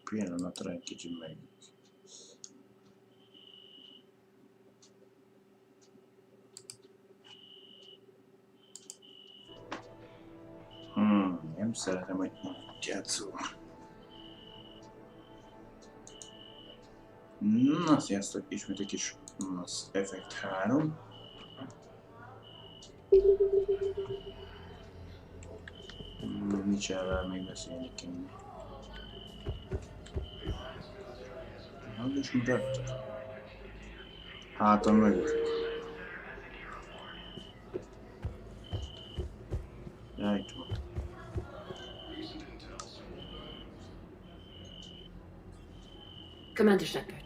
Pillanatra egy kicsit meg. Nem szeretem, hogy játszol. Na, sziasztok, ismét egy kis Mass Effect 3. Mitchell-vel még beszélni kéne. Hát is mutatta. Hátam mögött. Ja, itt van. Commander Shepard,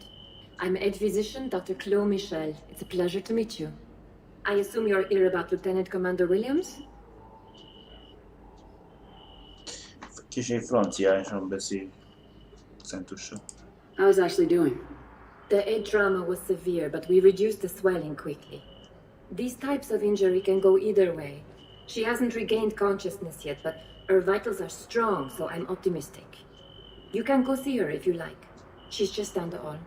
I'm Head Physician Dr. Chloe Michel. It's a pleasure to meet you. I assume you're here about Lieutenant Commander Williams? Kicsit franciásan beszél. Akcentussal. How's Ashley doing? The head trauma was severe, but we reduced the swelling quickly. These types of injury can go either way. She hasn't regained consciousness yet, but her vitals are strong, so I'm optimistic. You can go see her if you like. She's just down the hall.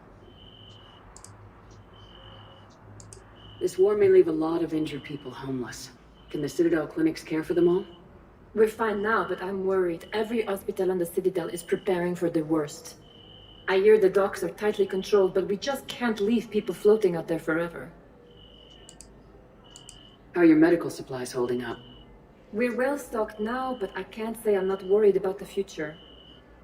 This war may leave a lot of injured people homeless. Can the Citadel clinics care for them all? We're fine now, but I'm worried. Every hospital on the Citadel is preparing for the worst. I hear the docks are tightly controlled, but we just can't leave people floating out there forever. How are your medical supplies holding up? We're well stocked now, but I can't say I'm not worried about the future.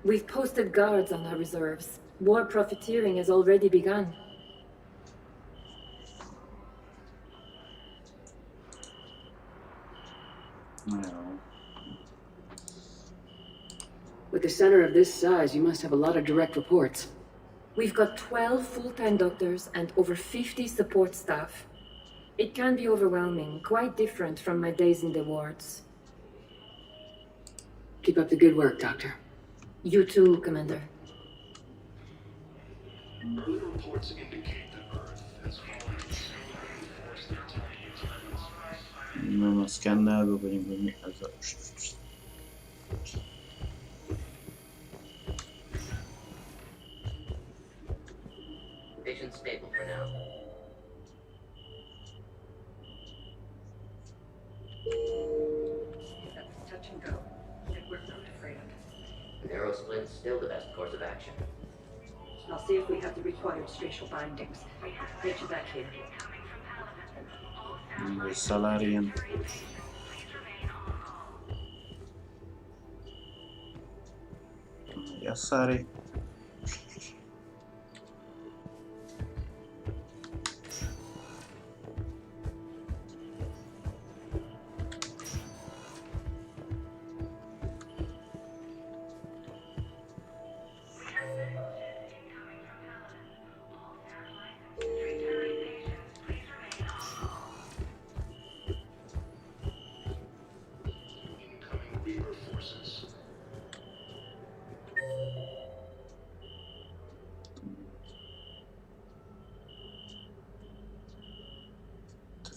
We've posted guards on our reserves. War profiteering has already begun. No. With a center of this size, you must have a lot of direct reports. We've got 12 full-time doctors and over 50 support staff. It can be overwhelming, quite different from my days in the wards. Keep up the good work, Doctor. You too, Commander. Early reports indicate that Earth has fallen into force their tiny utilities. Nem a szkennelből vagyunk, hogy mi ez a... Vision stable for now. That's touch and go. That we're not afraid of. Narrow splint's still the best course of action. I'll see if we have the required spatial bindings. Meet you back here. Salarian. Yassari. Incoming Weaver forces.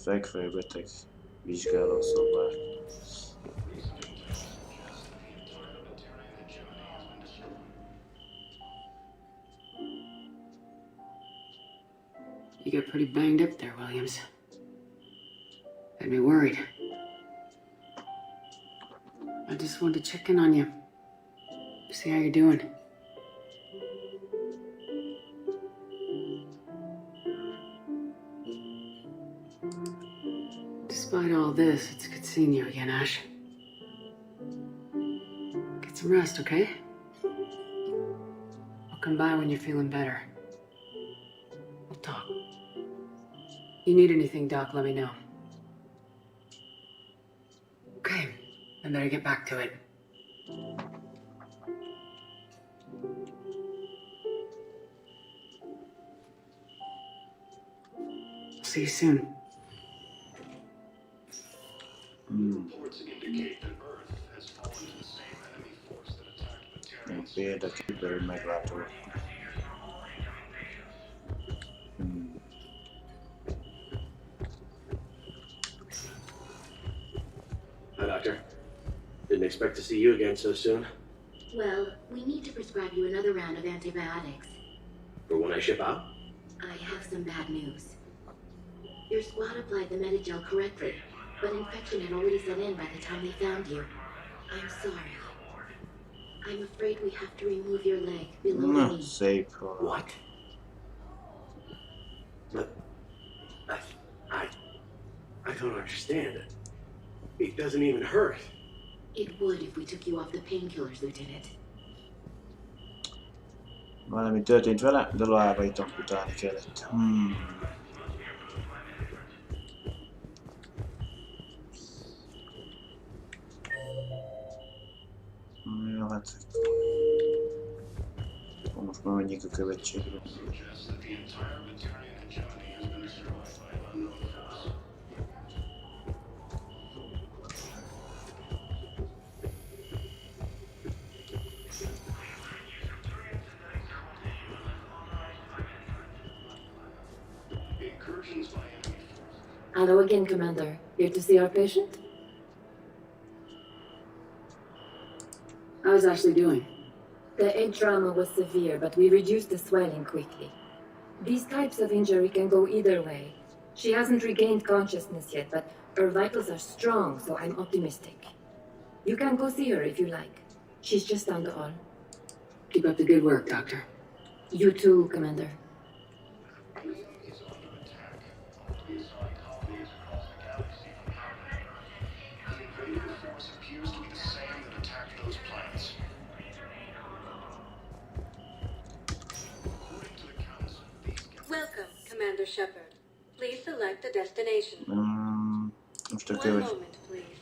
Fekvő beteg vizsgálószobák. Recent intel suggests that the entire Batarian hegemony has been destroyed. You get pretty banged up there, Williams. Had me worried. I just wanted to check in on you. See how you're doing. Despite all this, it's good seeing you again, Ash. Get some rest, okay? I'll come by when you're feeling better. We'll talk. You need anything, Doc, let me know. Okay, I better get back to it. See you soon. Reports indicate that Earth has fallen to the same enemy force that attacked Még Batarians. példaképből meglátom. Hi, Doctor. Didn't expect to see you again so soon. Well, we need to prescribe you another round of antibiotics. For when I ship out? I have some bad news. Your squad applied the Medigel correctly, but infection had already set in by the time they found you. I'm sorry. I'm afraid we have to remove your leg below the knee. Szép. What? But I don't understand it. It doesn't even hurt. It would if we took you off the painkillers, Lieutenant. Valami történt vele, de loába itt amputálni kellett. Jó, hát... Most már menjünk a követségre. Suggests that the entire battalion hegemony has been destroyed by an unknown force. Incursions by enemy forces. Hello again, Commander. Here to see our patient? How's Ashley doing? The head trauma was severe, but we reduced the swelling quickly. These types of injury can go either way. She hasn't regained consciousness yet, but her vitals are strong, so I'm optimistic. You can go see her if you like. She's just down the hall. Keep up the good work, Doctor. You too, Commander. Is under attack. Assigned colonies across the galaxy from power. The invading force appears to be the same that attacked those planets. According to the Council, these Welcome, Commander Shepard. Please select a destination. Most a One követ. moment, please.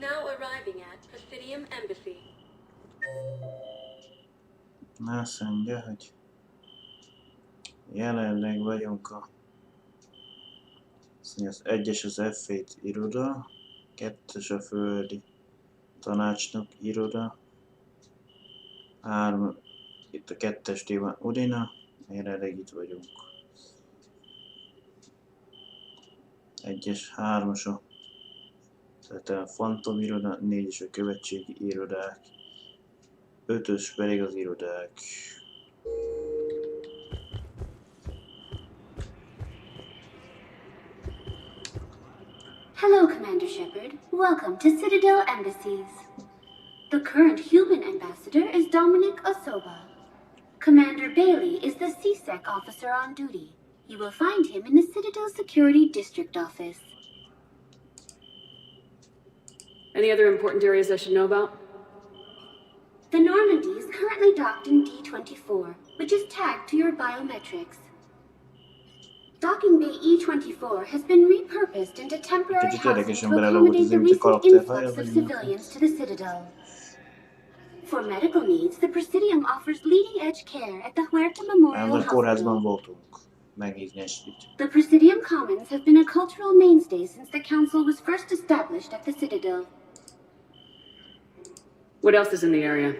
Now arriving at Presidium Embassy. Azt mondja, hogy jelenleg vagyunk a... Azt mondja, az 1-es az F7 iroda, 2-es a földi tanácsnok iroda, 3 itt a 2-es témán Udina, jelenleg itt vagyunk. 1-es, 3-as a tehát a Phantom iroda, 4-es a követségi irodák, 5-ös pedig az irodák. Hello, Commander Shepard. Welcome to Citadel Embassies. The current human ambassador is Dominic Osoba. Commander Bailey is the CSEC officer on duty. You will find him in the Citadel Security District Office. Any other important areas I should know about? The Normandy is currently docked in D24, which is tagged to your biometrics. Docking Bay E24 has been repurposed into temporary housing to accommodate the recent influx of civilians to the Citadel. For medical needs, the Presidium offers leading-edge care at the Huerta Memorial Hospital. The Presidium Commons have been a cultural mainstay since the Council was first established at the Citadel. What else is in the area?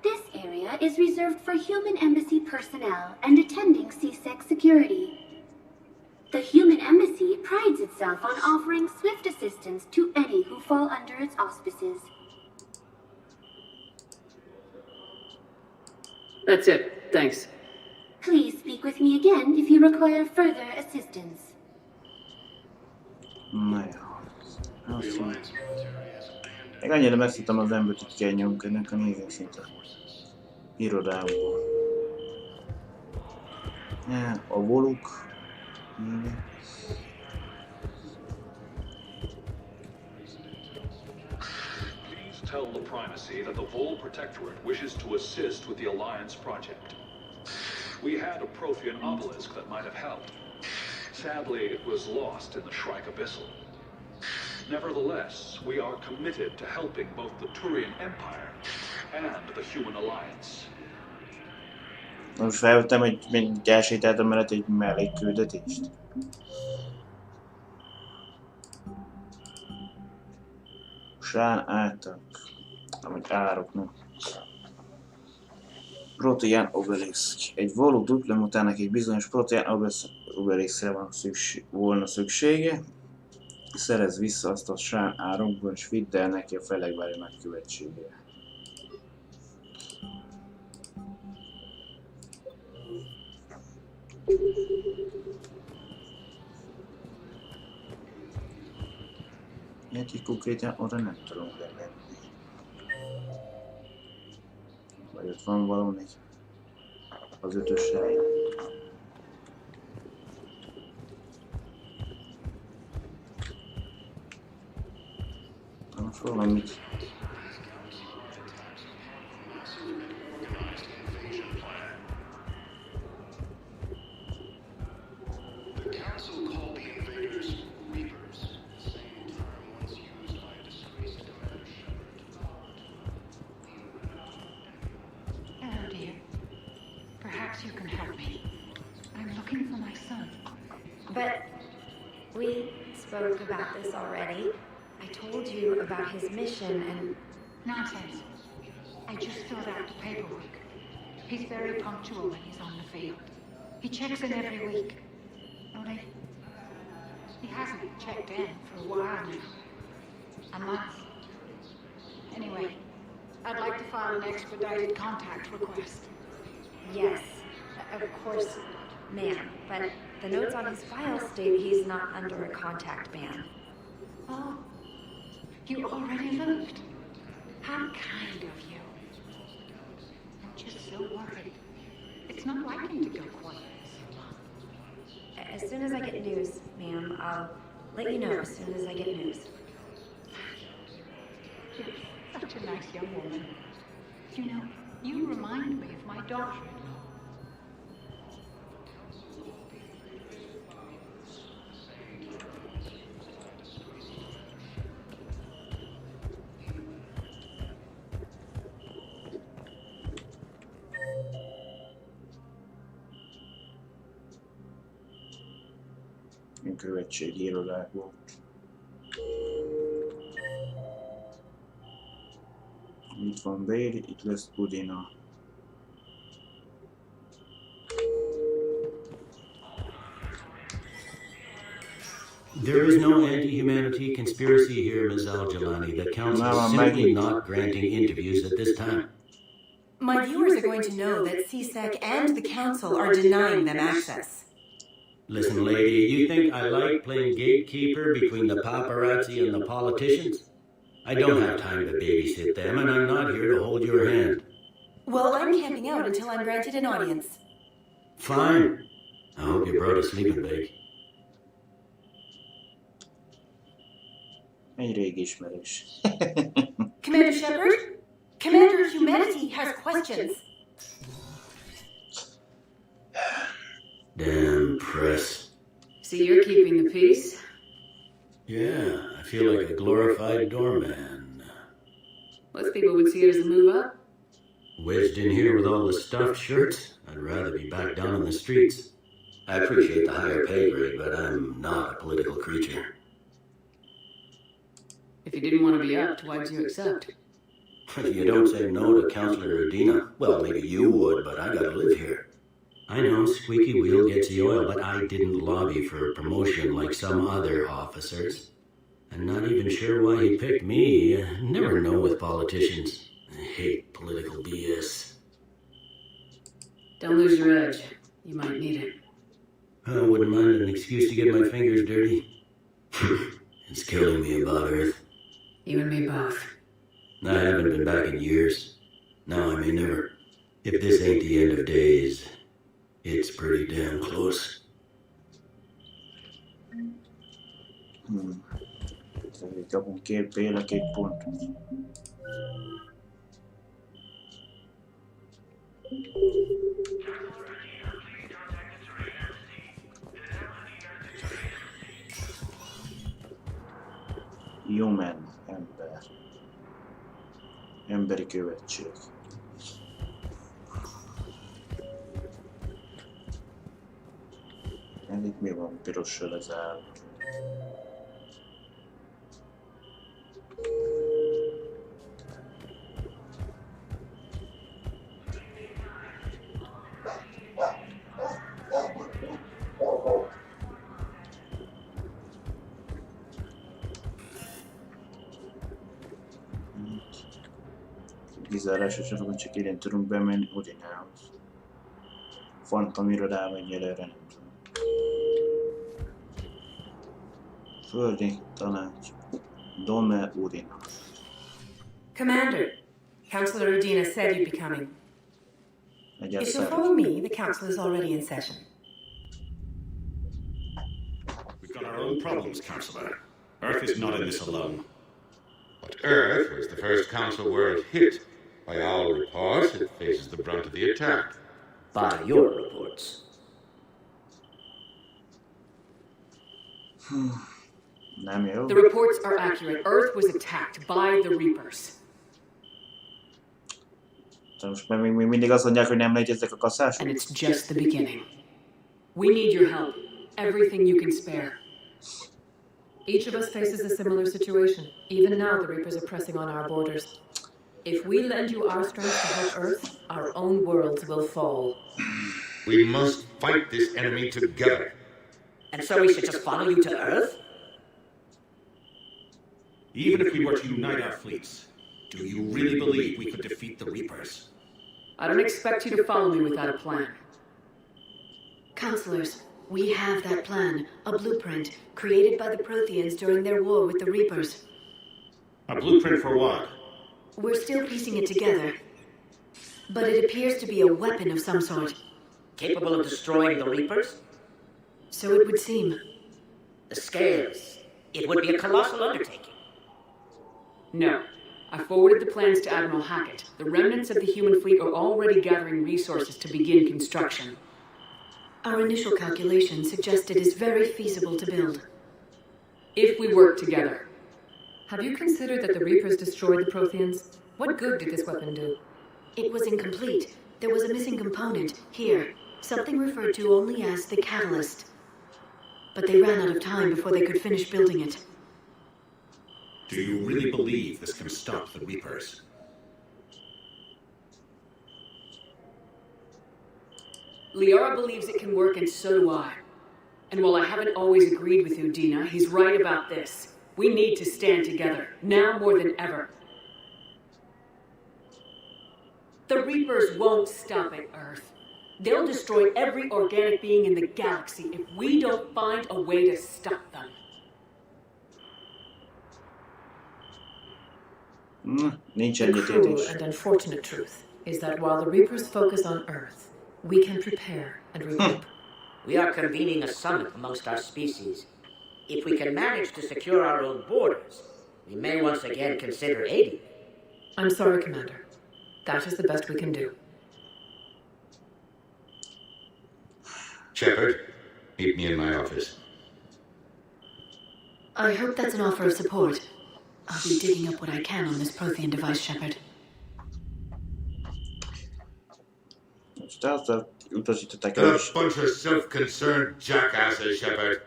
This area is reserved for human embassy personnel and attending CSEC security. The human embassy prides itself on offering swift assistance to any who fall under its auspices. That's it. Thanks. Please speak with me again if you require further assistance. Na jó. Azt mondja. Még annyira messzítem az embert, hogy kell nyomni ennek a néző szinte. Irodából. Ja, a voluk. Igen. Please tell the Primacy that the Vol Protectorate wishes to assist with the Alliance project. We had a Prothean obelisk that might have helped. Sadly, it was lost in the Shrike Abyssal. Nevertheless, we are committed to helping both the Turian Empire and the Human Alliance. Most felvettem, hogy még elsétáltam mellett egy mellékküldetést. Sán álltak. Amúgy ároknak. Protean obelisk. Egy való diplomatának egy bizonyos protean obeliskre volna szüksége. Szerez vissza azt a sán árokból, és vidd el neki a Felegbári nagykövetségére. Ilyet így konkrétan oda nem tudunk bemenni. Vagy ott van valami az 5-ös helyen. Most valamit. But we spoke about this already. I told you about his mission and... Nonsense. I just filled out the paperwork. He's very punctual when he's on the field. He checks in every week. Only, he hasn't checked in for a while now. A month. Anyway, I'd like to file an expedited contact request. Yes, of course, ma'am. But the notes on his file state he's not under a contact ban. Oh, you already looked. How kind of you. I'm just so worried. It's not like him to go quiet so long. As soon as I get news, ma'am, I'll let you know as soon as I get news. You're such a nice young woman. You know, you remind me of my daughter-in-law. Követségi irodákból. Itt van Bale, itt lesz Budina. There is no anti-humanity conspiracy here, Ms. Al-Jalani. The council is simply not granting interviews at this time. My viewers are going to know that CSEC and the council are denying them access. Listen, lady, you think I like playing gatekeeper between the paparazzi and the politicians? I don't have time to babysit them, and I'm not here to hold your hand. Well, I'm camping out until I'm granted an audience. Fine. I hope you brought a sleeping bag. Egy régi ismerős. Commander Shepard? Commander Humanity has questions. Damn press. So you're keeping the peace? Yeah, I feel like a glorified doorman. Most people would see it as a move up. Wedged in here with all the stuffed shirts, I'd rather be back down on the streets. I appreciate the higher pay grade, but I'm not a political creature. If you didn't want to be upped, why'd you accept? You don't say no to Counselor Udina. Well, maybe you would, but I gotta live here. I know squeaky wheel gets the oil, but I didn't lobby for promotion like some other officers. I'm not even sure why he picked me. Never know with politicians. I hate political BS. Don't lose your edge. You might need it. I wouldn't mind an excuse to get my fingers dirty. It's killing me about Earth. You and me both. I haven't been back in years. Now I may never. If this ain't the end of days, it's pretty damn close. Kapunk két BL, két pont. Human, ember. Emberi követség. Itt mi van pirossal az áll? Kizárásos sorokban csak idén tudunk bemenni Odinához. Fantom irodába egyelőre nem tudom. Földi tanács. Dome Udina. Commander, Councilor Udina said you'd be coming. If you'll follow me, the council is already in session. We've got our own problems, Councilor. Earth is not in this alone. But Earth was the first council world hit. By all reports, it faces the brunt of the attack. By your reports. The reports are accurate. Earth was attacked by the Reapers. Most még mindig azt mondják, hogy nem léteznek a kaszások? And it's just the beginning. We need your help. Everything you can spare. Each of us faces a similar situation. Even now, the Reapers are pressing on our borders. If we lend you our strength to help Earth, our own worlds will fall. We must fight this enemy together. And so we should just follow you to Earth? Even if we were to unite our fleets, do you really believe we could defeat the Reapers? I don't expect you to follow me without a plan. Counselors, we have that plan, a blueprint, created by the Protheans during their war with the Reapers. A blueprint for what? We're still piecing it together. But it appears to be a weapon of some sort. Capable of destroying the Reapers? So it would seem. The scales. It would be a colossal undertaking. No. I forwarded the plans to Admiral Hackett. The remnants of the human fleet are already gathering resources to begin construction. Our initial calculations suggest it is very feasible to build. If we work together. Have you considered that the Reapers destroyed the Protheans? What good did this weapon do? It was incomplete. There was a missing component, here. Something referred to only as the catalyst. But they ran out of time before they could finish building it. Do you really believe this can stop the Reapers? Liara believes it can work, and so do I. And while I haven't always agreed with Udina, he's right about this. We need to stand together, now more than ever. The Reapers won't stop at Earth. They'll destroy every organic being in the galaxy if we don't find a way to stop them. The cruel and unfortunate truth is that while the Reapers focus on Earth, we can prepare and regroup. We are convening a summit amongst our species. If we can manage to secure our own borders, we may once again consider aiding. I'm sorry, Commander. That is the best we can do. Shepard, meet me in my office. I hope that's an offer of support. I'll be digging up what I can on this Prothean device, Shepard. They're a bunch of self-concerned jackasses, Shepard.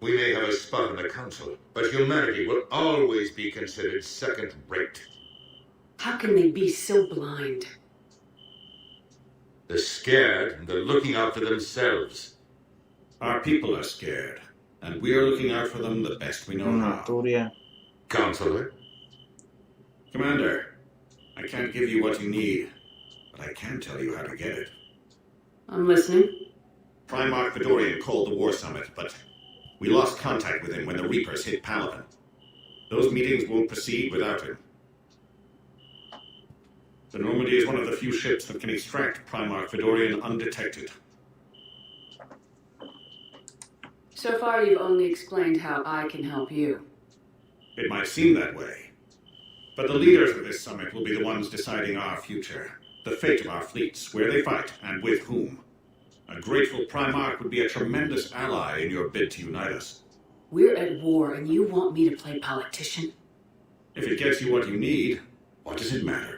We may have a spot in the council, but humanity will always be considered second-rate. How can they be so blind? They're scared, and they're looking out for themselves. Our people are scared, and we are looking out for them the best we know how. Counselor? Commander, I can't give you what you need, but I can tell you how to get it. I'm listening. Primarch Fedorian called the war summit, but we lost contact with him when the Reapers hit Palaven. Those meetings won't proceed without him. The Normandy is one of the few ships that can extract Primarch Fedorian undetected. So far, you've only explained how I can help you. It might seem that way. But the leaders of this summit will be the ones deciding our future, the fate of our fleets, where they fight, and with whom. A grateful Primarch would be a tremendous ally in your bid to unite us. We're at war, and you want me to play politician? If it gets you what you need, what does it matter?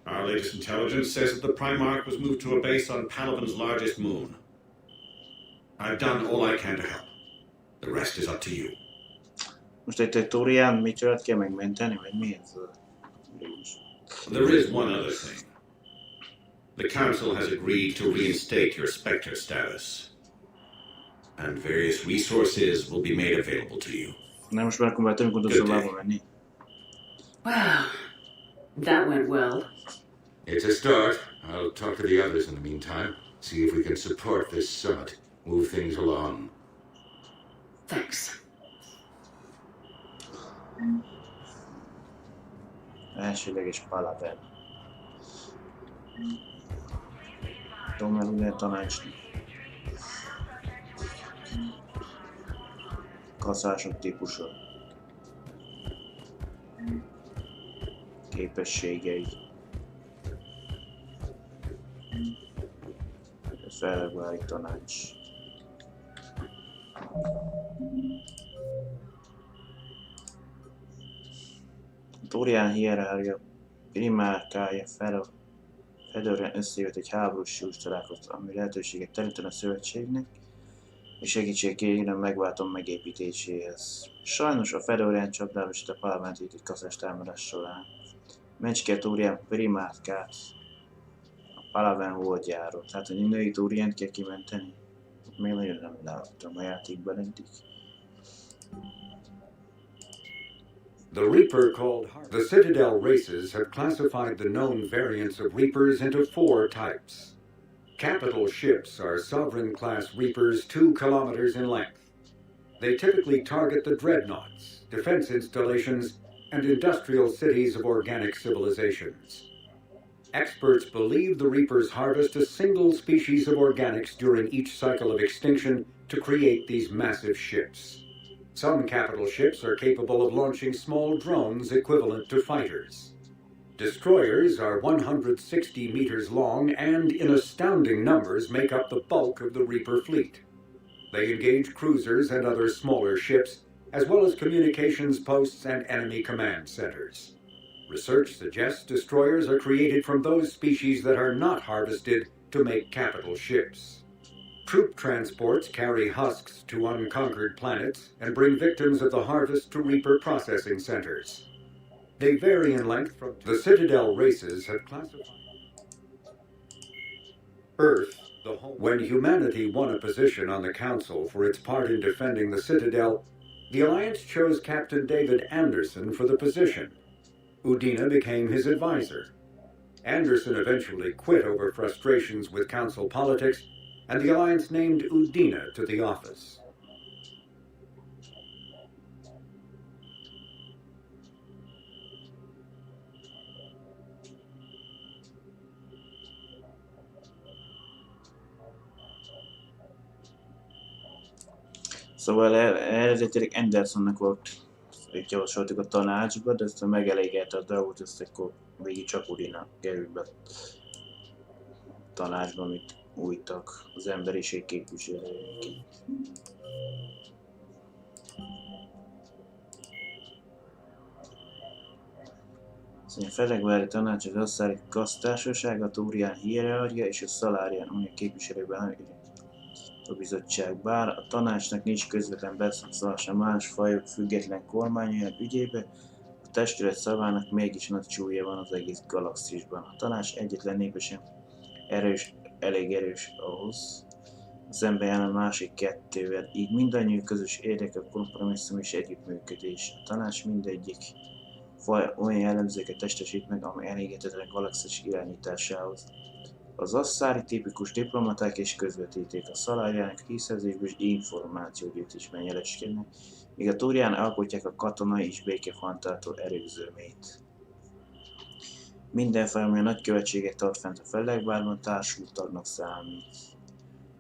Our latest intelligence says that the Primarch was moved to a base on Palaven's largest moon. I've done all I can to help. The rest is up to you. Most egy Torián Mitchell-t kell megmenteni, vagy mi ez? There is one other thing. The Council has agreed to reinstate your Spectre status. And various resources will be made available to you. Na most már akkor már tudunk oda szobába menni. Wow, that went well. It's a start. I'll talk to the others in the meantime. See if we can support this summit. Move things along. Thanks. Elsődleges palaver. Tomel ugye tanácsnak. Kaszások típusa. Képességei. Fejlesztő tanács. Tórián hierarchia primárkája Fedorán összejött egy háborús súlyos találkozó, ami lehetőséget teremtene a szövetségnek, és segítség kérjen megváltom megépítéséhez. Sajnos a Fedorán csapdába esett a parlamenti kaszás támadás során. Mentse Tórián primárkát a Palaven holdjáról. Tehát, hogy egy női Tóriánt kell kimenteni. Még nagyon nem láttam a játékban eddig. The Reaper called the Citadel races have classified the known variants of Reapers into 4 types. Capital ships are sovereign-class Reapers 2 kilometers in length. They typically target the dreadnoughts, defense installations, and industrial cities of organic civilizations. Experts believe the Reapers harvest a single species of organics during each cycle of extinction to create these massive ships. Some capital ships are capable of launching small drones equivalent to fighters. Destroyers are 160 meters long and, in astounding numbers, make up the bulk of the Reaper fleet. They engage cruisers and other smaller ships, as well as communications posts and enemy command centers. Research suggests destroyers are created from those species that are not harvested to make capital ships. Troop transports carry husks to unconquered planets and bring victims of the harvest to Reaper processing centers. They vary in length from the Citadel races have classified Earth, the home. When humanity won a position on the Council for its part in defending the Citadel, the Alliance chose Captain David Anderson for the position. Udina became his advisor. Anderson eventually quit over frustrations with Council politics, and the Alliance named Udina to the office. Szóval eredetileg Andersonnak volt, így javasoltuk a tanácsba, de ezt megelégelte a dolgot, ezt akkor végig csak Udina került be a tanácsba, amit új tag, az emberiség képviselőjeként. A Felegvári Tanács az Asszári Gaztársaság, a Tórián hierarchia és a Szalárián Unió képviselőben a bizottság. Bár a tanácsnak nincs közvetlen beszólása más fajok független kormányainak ügyébe, a testület szavának mégis nagy súlya van az egész galaxisban. A tanács egyetlen népesen elég erős ahhoz, szemben jár a másik kettővel, így mindannyiuk közös érdeke a kompromisszum és együttműködés. A tanács mindegyik faj olyan jellemzőket testesít meg, amely eléghetetlen galaxis irányításához. Az asszári tipikus diplomaták és közvetítők, a Szaláriának hírszerzésből és információgyűjtésben jeleskednek, míg a Tórián alkotják a katonai és békefenntartó erőzőmét. Minden faj, amely a nagykövetséget tart fent a Felegvárban, társult tagnak számít.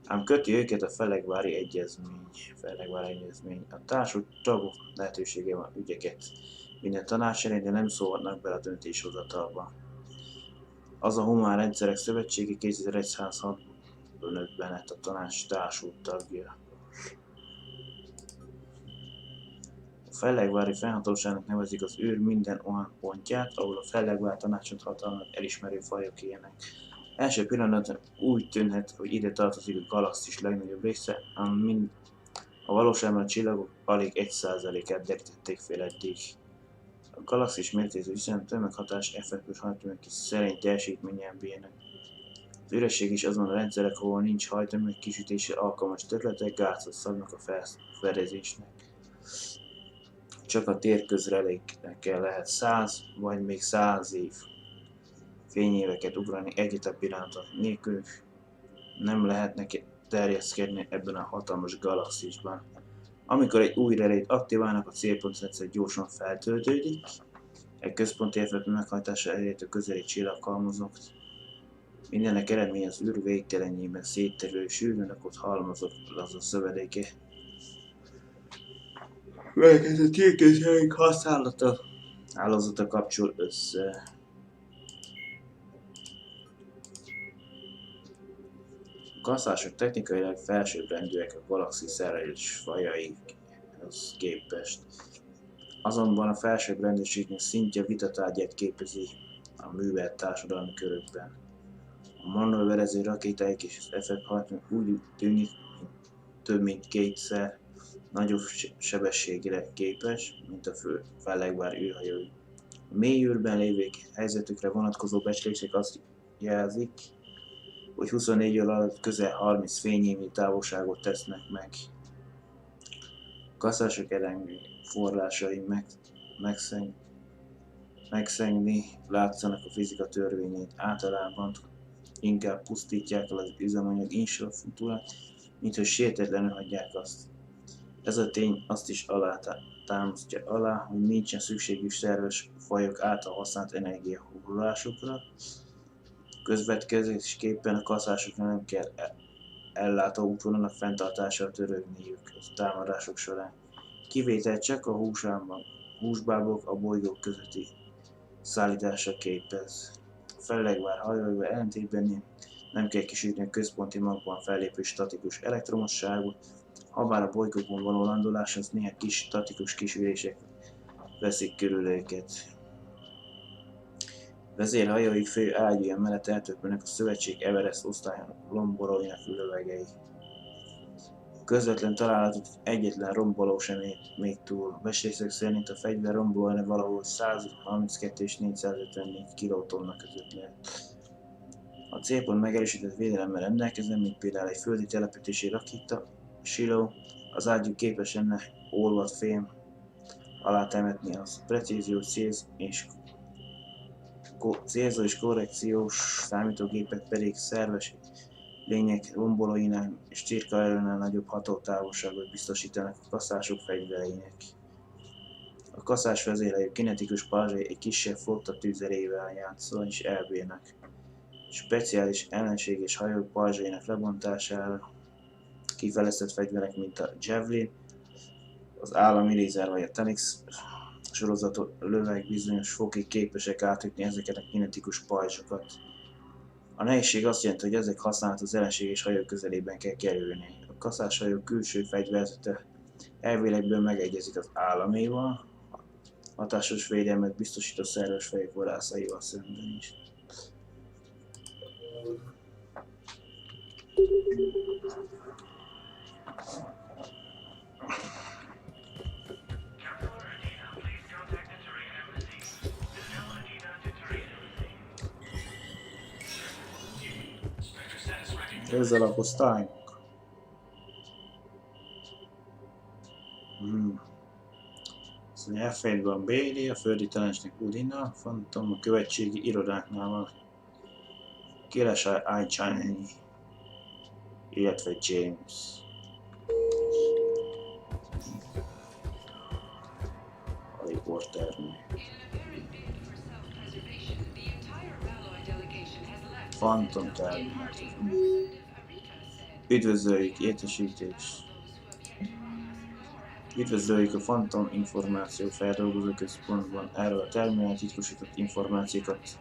Ám köti őket a Felegvári Egyezmény. A társult tagok lehetősége van ügyeket minden tanács elé, de nem szólhatnak bele a döntéshozatalba. Az a Humán Rendszerek Szövetsége 2165-ben lett a tanács társult tagja. A Fellegvári Fennhatóságnak nevezik az űr minden olyan pontját, ahol a Fellegvár tanácsot hatalmat elismerő fajok élnek. Első pillanatban úgy tűnhet, hogy ide tartozik a galaxis legnagyobb része, ám a valóságban a csillagok alig 1%-át derítették fél eddig. A galaxis mértékű viszont tömeghatás effektus hajtóművek szerény teljesítményen bírnak. Az üresség is azon a rendszerek, ahol nincs hajtóművek kisütésre alkalmas területek, gátot szabnak a felfedezésnek. Csak a térközreléknek lehet 100 vagy még 100 év fényéveket ugrani egyetlen pillanat nélkül, nem lehetnek terjeszkedni ebben a hatalmas galaxisban. Amikor egy új relét aktiválnak, a célpontrendszer gyorsan feltöltődik, egy központi effekt meghajtása elérhető közeli csillaghalmazok. Mindennek eredmény az űr végtelenjében szétterülő sűrűn rakott halmazok laza szövedéke. Melyeket a térközrelék hálózata kapcsol össze. A kaszások technikailag felsőbbrendűek a galaxis szerelés fajaihoz képest. Azonban a felsőbbrendűségnek szintje vitatárgyát képezi a művelt társadalmi körökben. A manőverező rakétáik és az F-16 úgy tűnik, több mint kétszer nagyobb sebességre képes, mint a fellegvár űrhajói. A mély űrben lévők helyzetükre vonatkozó becslések azt jelzik, hogy 24 óra alatt közel 30 fényévnyi távolságot tesznek meg. A kaszások elemi forrásai megszegni látszanak a fizika törvényeit, általában inkább pusztítják el az üzemanyag infrastruktúrát, mint hogy sértetlenül hagyják azt. Ez a tény azt is támasztja alá, hogy nincsen szükségük szerves fajok által használt energiahordozásokra. Közvetkezésképpen a kaszásoknak nem kell ellátó útvonalak fenntartására törődniük a támadások során. Kivétel csak a húsbábok a bolygók közötti szállítása képez. A fellegvár hajóival ellentétben nem kell kísérni a központi magban fellépő statikus elektromosságot, habár a bolygókon való landoláshoz néha kis statikus kísérések veszik körül őket. Vezérhajóik fő ágyúja mellett eltöpülnek a szövetség Everest osztályának rombolóinak lövegei. Közvetlen találatot egyetlen romboló sem ért még túl. A becslések szerint a fegyver rombolója valahol 132 és 454 kilotonna között lehet. A célpont megerősített védelemmel rendelkezzen, mint például egy földi telepítési rakéta, siló, az ágyú képes lenne olvad fém alá temetni az precízió célzó és korrekciós számítógépek pedig szerves lények rombolóinál és cirka erőnál nagyobb hatótávolságot biztosítanak a kaszások fegyvereinek. A kaszás vezérlejű kinetikus pajzsai egy kisebb flotta tüzelével játszva is elbírnak. Speciális ellenséges hajók pajzsainak lebontására kifejlesztett fegyverek, mint a Javelin, az állami lézer vagy a Tenix sorozatú löveg bizonyos fokig képesek átütni ezeket a kinetikus pajzsokat. A nehézség azt jelenti, hogy ezek használat az ellenséges hajók közelében kell kerülni. A kaszáshajók külső fegyverzete elvilegből megegyezik az államival, hatásos védelmet biztosító szerves fejek vadászaival szemben is. Ezzel a osztályunk. F1-ban BL, a földi tanácsnak Udina, Phantom, a követségi irodáknál van Kiadó, illetve James. A riporternél. Phantom terminátor. Üdvözöljük, értesítés. Üdvözöljük a Phantom információ feldolgozó központban. Erről a terminál titkosított információkat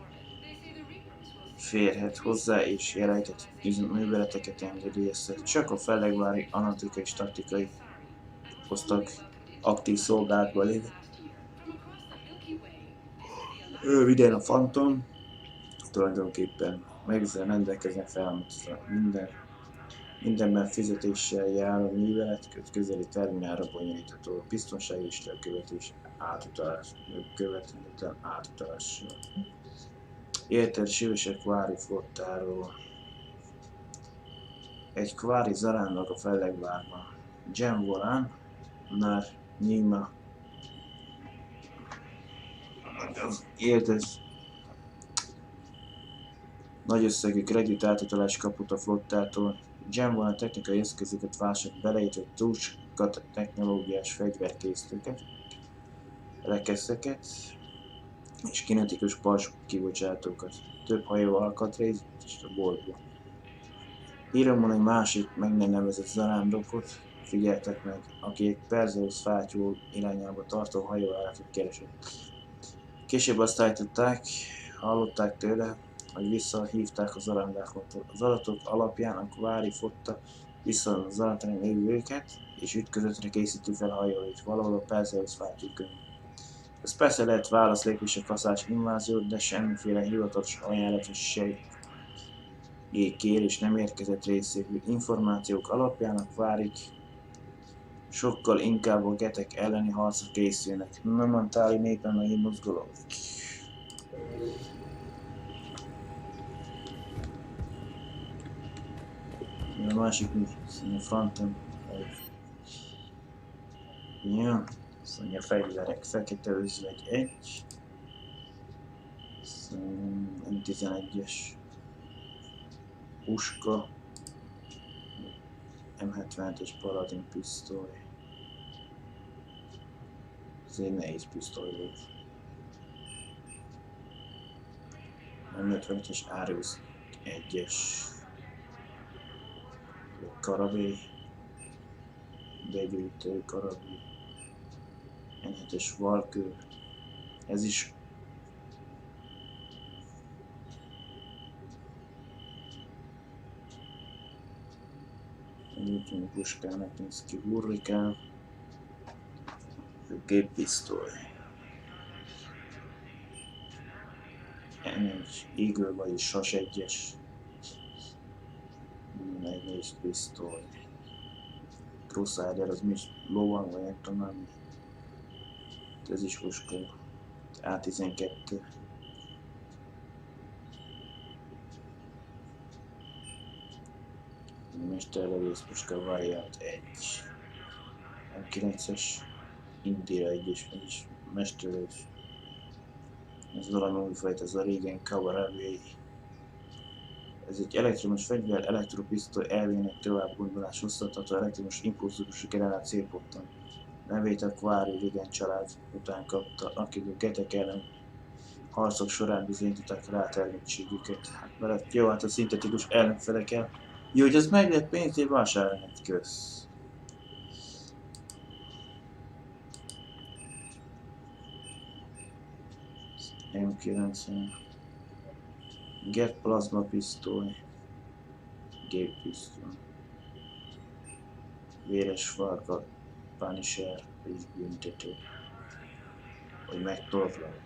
férhet hozzá és jelentet műveleteket engedélyezhet. Csak a fellegvári analitikai és taktikai osztak aktív szolgálatban lévő. Röviden a Phantom tulajdonképpen megzel rendelkeznek felhalmozva mindenben fizetéssel járó művelet közeli terminálra bonyolítható a biztonsági és követés követhetetlen átutalással. Érted sűrűsebb kvári flottáról. Egy kvári zarándok a fellegvárban. Jem Volán, Nar Nima az érdez nagy összegű kredit átutalás kapott a flottától. Gen van a technikai eszközöket vásárolt beleértve túlskat technológiás fegyverkészítőket, rekeszeket és kinetikus pajzs kibocsátókat. Több hajó alkatrész és a boltból. Híromban egy másik meg nem nevezett zarándokot figyeltek meg, aki egy Perseus fátyó irányába tartó hajójáratot keresett. Később azt állították, hallották tőle, hogy visszahívták a zarándákat. Az adatok alapján a Kvári flotta vissza az zarándán lévő őket, és ütközetre készíti fel a hajóit valahol a Perseus fátyó körül. Ez persze lehet válaszlépés a kaszás inváziót, de semmiféle hivatalos ajánlat vagy kérés nem érkezett részéről. Információk alapján a Kvárik sokkal inkább a getek elleni harcra készülnek. Nem a táli népen meg mozgolók. A másik mi? Szóval a fronton. Ja, szóval a fegyverek. Fekete özvegy 1. Szóval M11-es puska. M77-es paladin pisztoly. Ez egy nehéz pisztoly volt. M77-es Arius 1-es karabély. Begyűjtő karabély. M7-es valkő. Ez is egy puskának néz ki, hurrikán. Géppisztoly. Egy Eagle vagyis Sas 1-es. Egy néz pisztoly. Crusader, az mi is lovan, vagy nem tudom már mi. Ez is puska. A12. Mesterlövész puska Wyatt 1. M9-es Indira 1-es, vagyis mesterlövész. Ez valami újfajta, ez a régen Kawaravai. Ez egy elektromos fegyver, elektropisztoly elvének tovább gondolás hosszatható elektromos impulzusú generált célpottan. Nevét a Kvári régen család után kapta, akik a getek ellen harcok során bizonyították rá termékségüket. Hát mert jó, hát a szintetikus ellenfelekkel. Jó, hogy az meg lehet pénzért vásárolni, kösz. M90. Get plazma pisztoly. Géppisztoly. Véres farka. Punisher és büntető. Hogy megtorlani.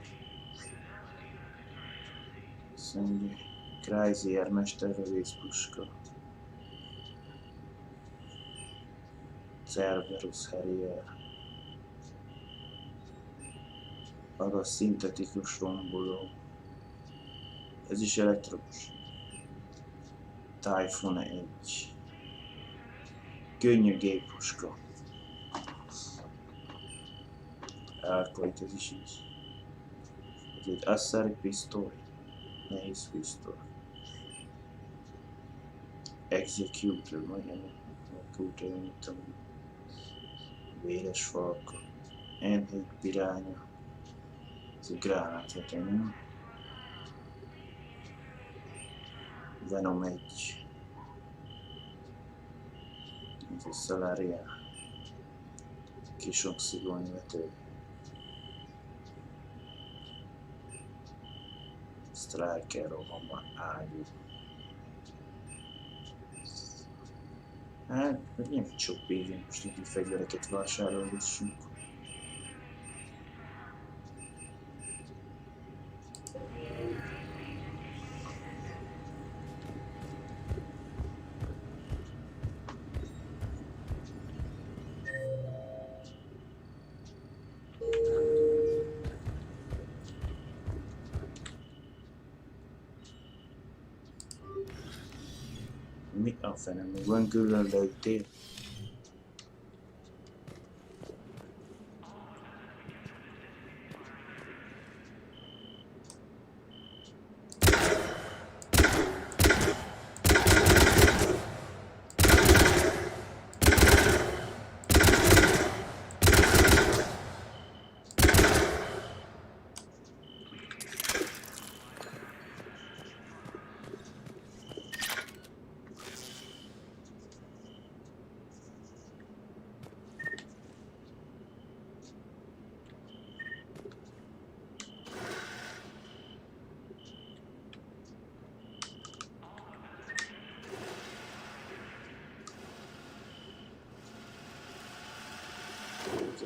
Szendje. Chrysler mesterlövész puska. Cerberus Harrier. Maga szintetikus romboló. Ez is elektromos. Typhoon 1. Könnyű géppuska. Elkolt, ez is így. Ez egy asszari pisztoly. Nehéz pisztoly. Executor, majdnem Executor, nem tudom. Véres falka. M7 piránya. Ez egy gránátvető, nem? Venom 1. Ez egy Salaria. Kis oxigónvető. Striker rohamban ágyú. Hát, nem sok pénzünk most így fegyvereket vásárolgassunk. Mi a fene, még van külön leüttél?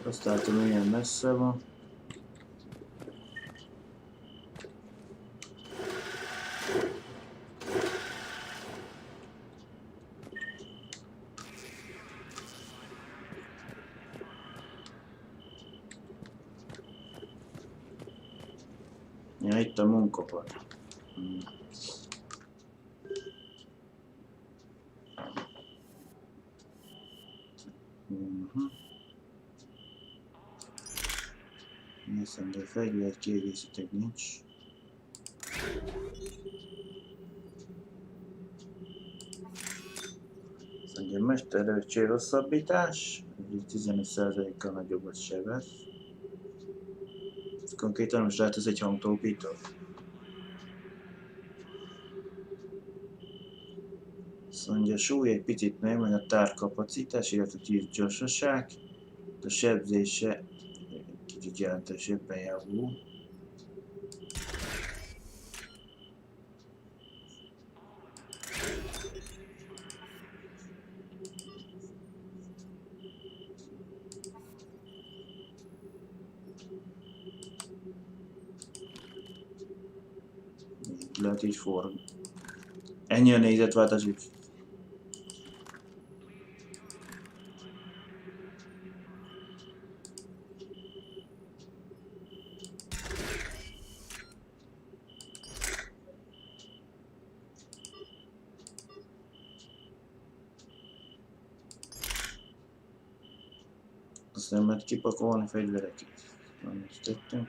Azt látom, milyen messze van. Ja, itt a munkapad. Nézem, de fegyvert kiegészítek nincs. Mondja, mesterlövetség hosszabbítás, 15%-kal nagyobb a sebez. Ez konkrétan most lehet ez egy hangtópító. Azt mondja, a súly egy picit nő, majd a tárkapacitás, illetve a gyorsaság, a sebzése kicsit jelentősebben javul. Lehet így forg. Ennyi a nézetváltás itt. Azt nem lehet kipakolni fegyvereket. Amit tettünk.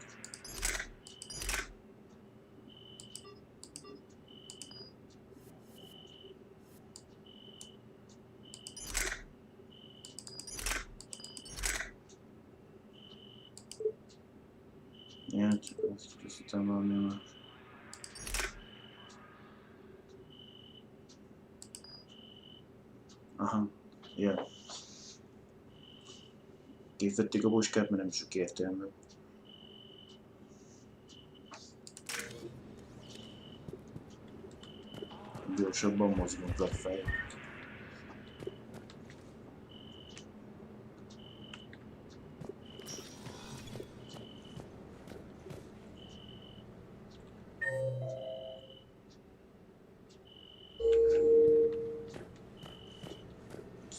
Ja, csak azt készítem valami már. Aha, ja. Kifettük a puskát, mert nem sok értelme. Gyorsabban mozgunk lefelé.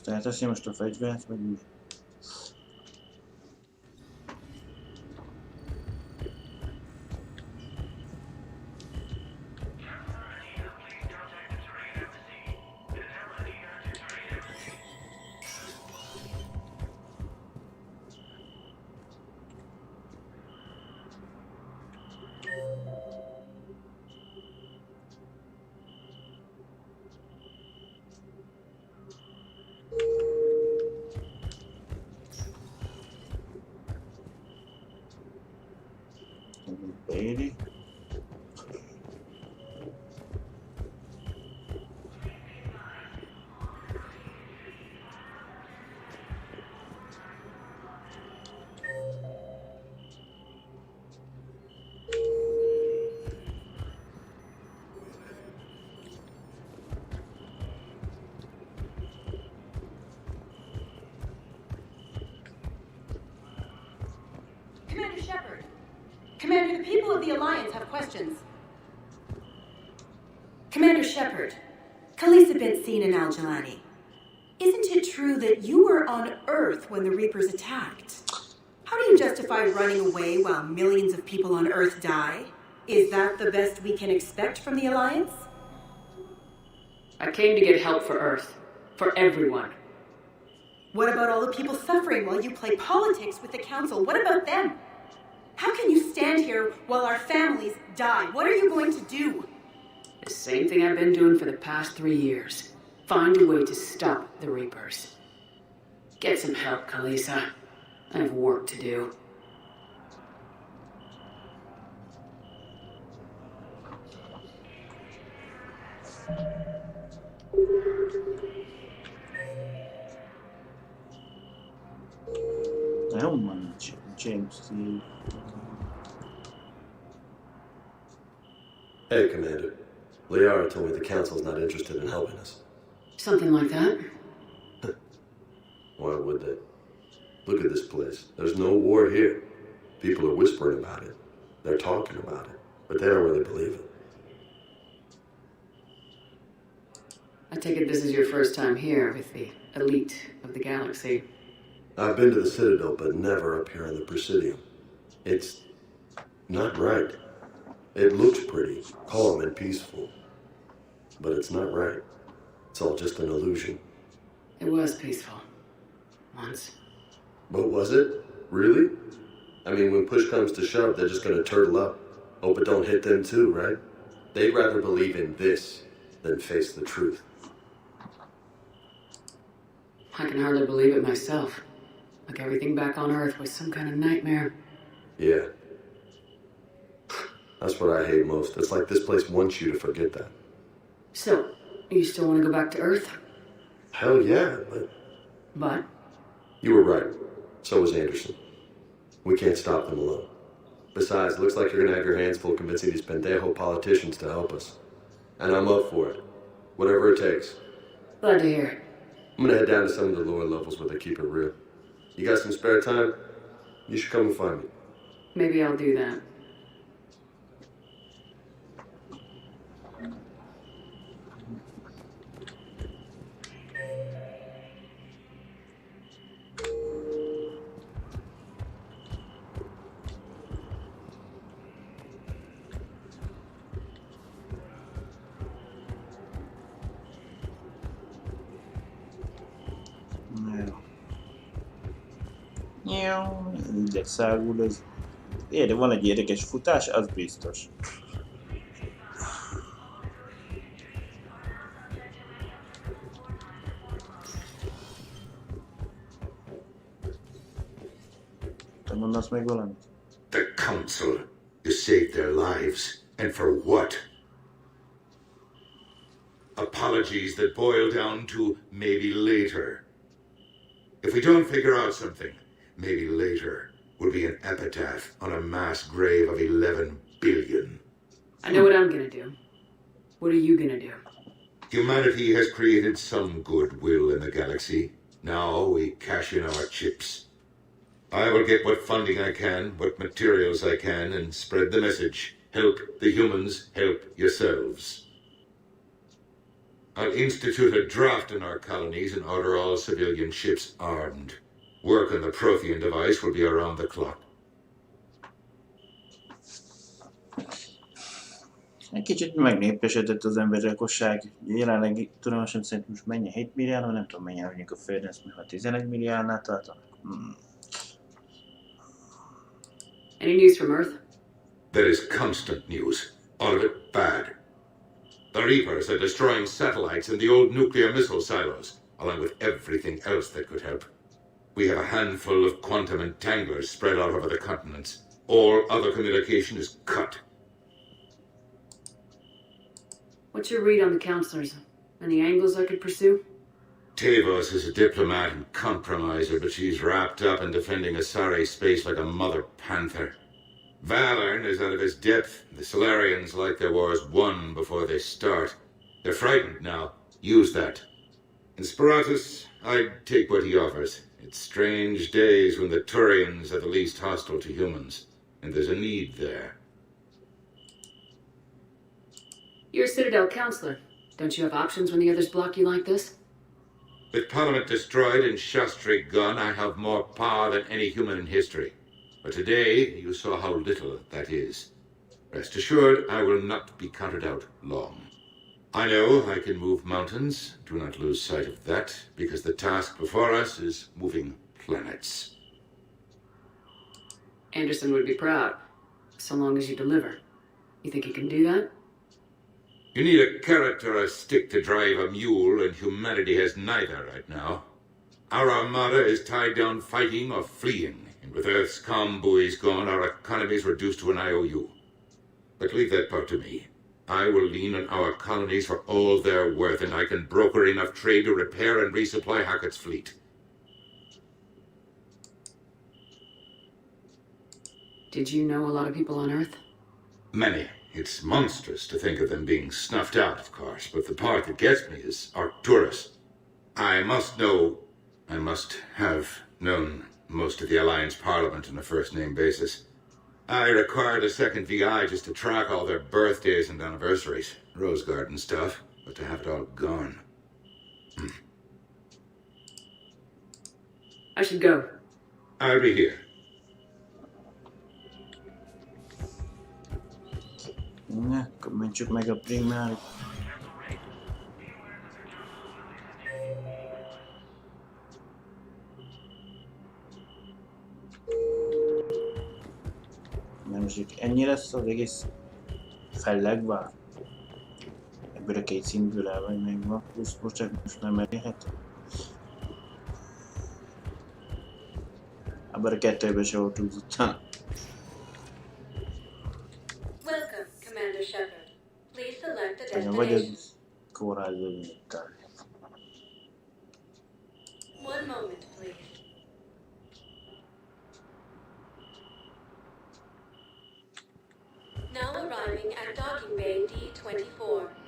Tehát teszi most a fegyvert, vagy mi? Bailey. Commander Shepard. Commander, the people of the Alliance have questions. Commander Shepard, Khaleesa bint Seen and Al-Jalani. Isn't it true that you were on Earth when the Reapers attacked? How do you justify running away while millions of people on Earth die? Is that the best we can expect from the Alliance? I came to get help for Earth. For everyone. What about all the people suffering while you play politics with the Council? What about them? How can you stand here while our families die? What are you going to do? The same thing I've been doing for the past 3 years. Find a way to stop the Reapers. Get some help, Khaleesa. I have work to do. I don't want to change the... Hey, Commander. Liara told me the Council's not interested in helping us. Something like that. Why would they? Look at this place. There's no war here. People are whispering about it. They're talking about it. But they don't really believe it. I take it this is your first time here with the elite of the galaxy. I've been to the Citadel, but never up here in the Presidium. It's not right. It looks pretty, calm and peaceful. But it's not right. It's all just an illusion. It was peaceful. Once. But was it? Really? I mean, when push comes to shove, they're just gonna turtle up. Hope it don't hit them too, right? They'd rather believe in this than face the truth. I can hardly believe it myself. Like everything back on Earth was some kind of nightmare. Yeah. That's what I hate most. It's like this place wants you to forget that. So, you still want to go back to Earth? Hell yeah, but... But? You were right. So was Anderson. We can't stop them alone. Besides, looks like you're gonna have your hands full convincing these pendejo politicians to help us. And I'm up for it. Whatever it takes. Glad to hear. I'm gonna head down to some of the lower levels where they keep it real. You got some spare time? You should come and find me. Maybe I'll do that. Így szágul ez. Érde, van egy érdekes futás, az biztos. Te mondasz még valamit? The Council. You saved their lives. And for what? Apologies that boil down to maybe later. If we don't figure out something, maybe later will be an epitaph on a mass grave of 11 billion. I know what I'm gonna do. What are you gonna do? Humanity has created some goodwill in the galaxy. Now we cash in our chips. I will get what funding I can, what materials I can, and spread the message. Help the humans, help yourselves. I'll institute a draft in our colonies and order all civilian ships armed. Work on the Prothean device will be around the clock. Egy kicsit megnépesedett az emberekosság. Jelenleg tudomásom szerint most mennyi 7 milliárd, nem tudom mennyi vagyunk a Földön, ezt ha 11 milliárdnál tartanak. Any news from Earth? There is constant news. All of it bad. The Reapers are destroying satellites and the old nuclear missile silos, along with everything else that could help. We have a handful of quantum entanglers spread out over the continents. All other communication is cut. What's your read on the counselors? Any angles I could pursue? Tavos is a diplomat and compromiser, but she's wrapped up in defending Asari space like a mother panther. Valorn is out of his depth. The Solarians like their wars won before they start. They're frightened now. Use that. In Sparatus, I'd take what he offers. It's strange days when the Turians are the least hostile to humans, and there's a need there. You're a Citadel counselor. Don't you have options when the others block you like this? With Parliament destroyed and Shastri gone, I have more power than any human in history. But today, you saw how little that is. Rest assured, I will not be counted out long. I know I can move mountains. Do not lose sight of that, because the task before us is moving planets. Anderson would be proud, so long as you deliver. You think you can do that? You need a carrot or a stick to drive a mule, and humanity has neither right now. Our armada is tied down fighting or fleeing, and with Earth's comm buoys gone, our economy is reduced to an IOU. But leave that part to me. I will lean on our colonies for all they're worth, and I can broker enough trade to repair and resupply Hackett's fleet. Did you know a lot of people on Earth? Many. It's monstrous to think of them being snuffed out, of course, but the part that gets me is Arcturus. I must know I must have known most of the Alliance Parliament on a first-name basis. I required a second VI just to track all their birthdays and anniversaries. Rose garden stuff, but to have it all gone. I should go. I'll be here. Na, akkor mentsük meg a primárit. Nem most ennyi lesz az egész fellegvár. Ebből a két színből elmegy még van. Plusz bocsánat, most nem elérhető. Abban a kettőben se volt után. Welcome, Commander Shepard. Please select a Tegnap vagy destination. az kórházban nyitál. One moment, please. Now arriving at docking bay D24.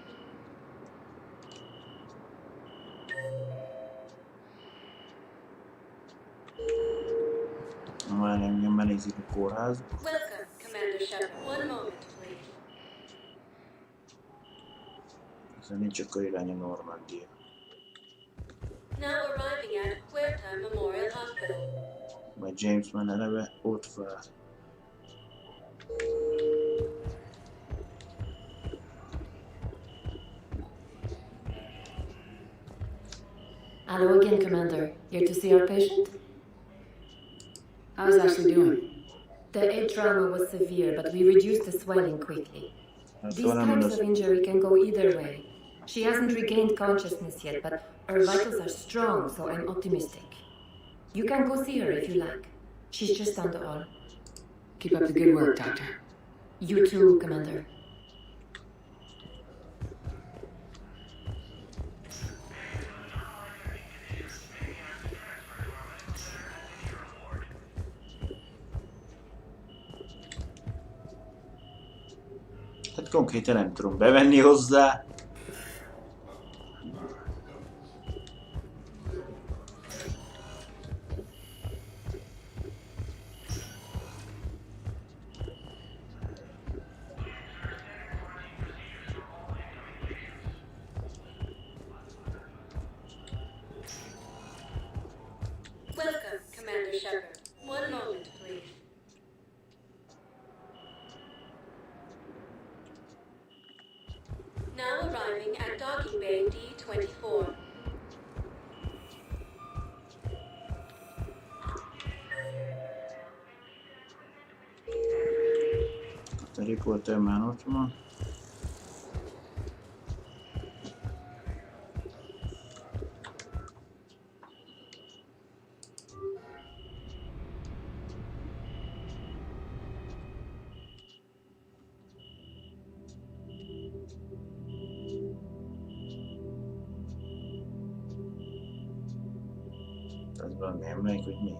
Már engem benézik a kórházba. Welcome, Commander Shepard. One moment, please. Aztán nincs akkor irány a Normandia. Now arriving at Huerta Memorial Hospital. Majd James már eleve ott vár. Hello again, Commander. Here to see our patient? How's Ashley doing? The head trauma was severe, but we reduced the swelling quickly. These types of injury can go either way. She hasn't regained consciousness yet, but her vitals are strong, so I'm optimistic. You can go see her if you like. She's just down the hall. Keep up the good work, Doctor. You too, Commander. Hát konkrétan nem tudom bevenni hozzá. Welcome, Commander Shepard. One moment, please. Now arriving at docking bay D24. A riporter már ott van. Az valami emlék, hogy mi?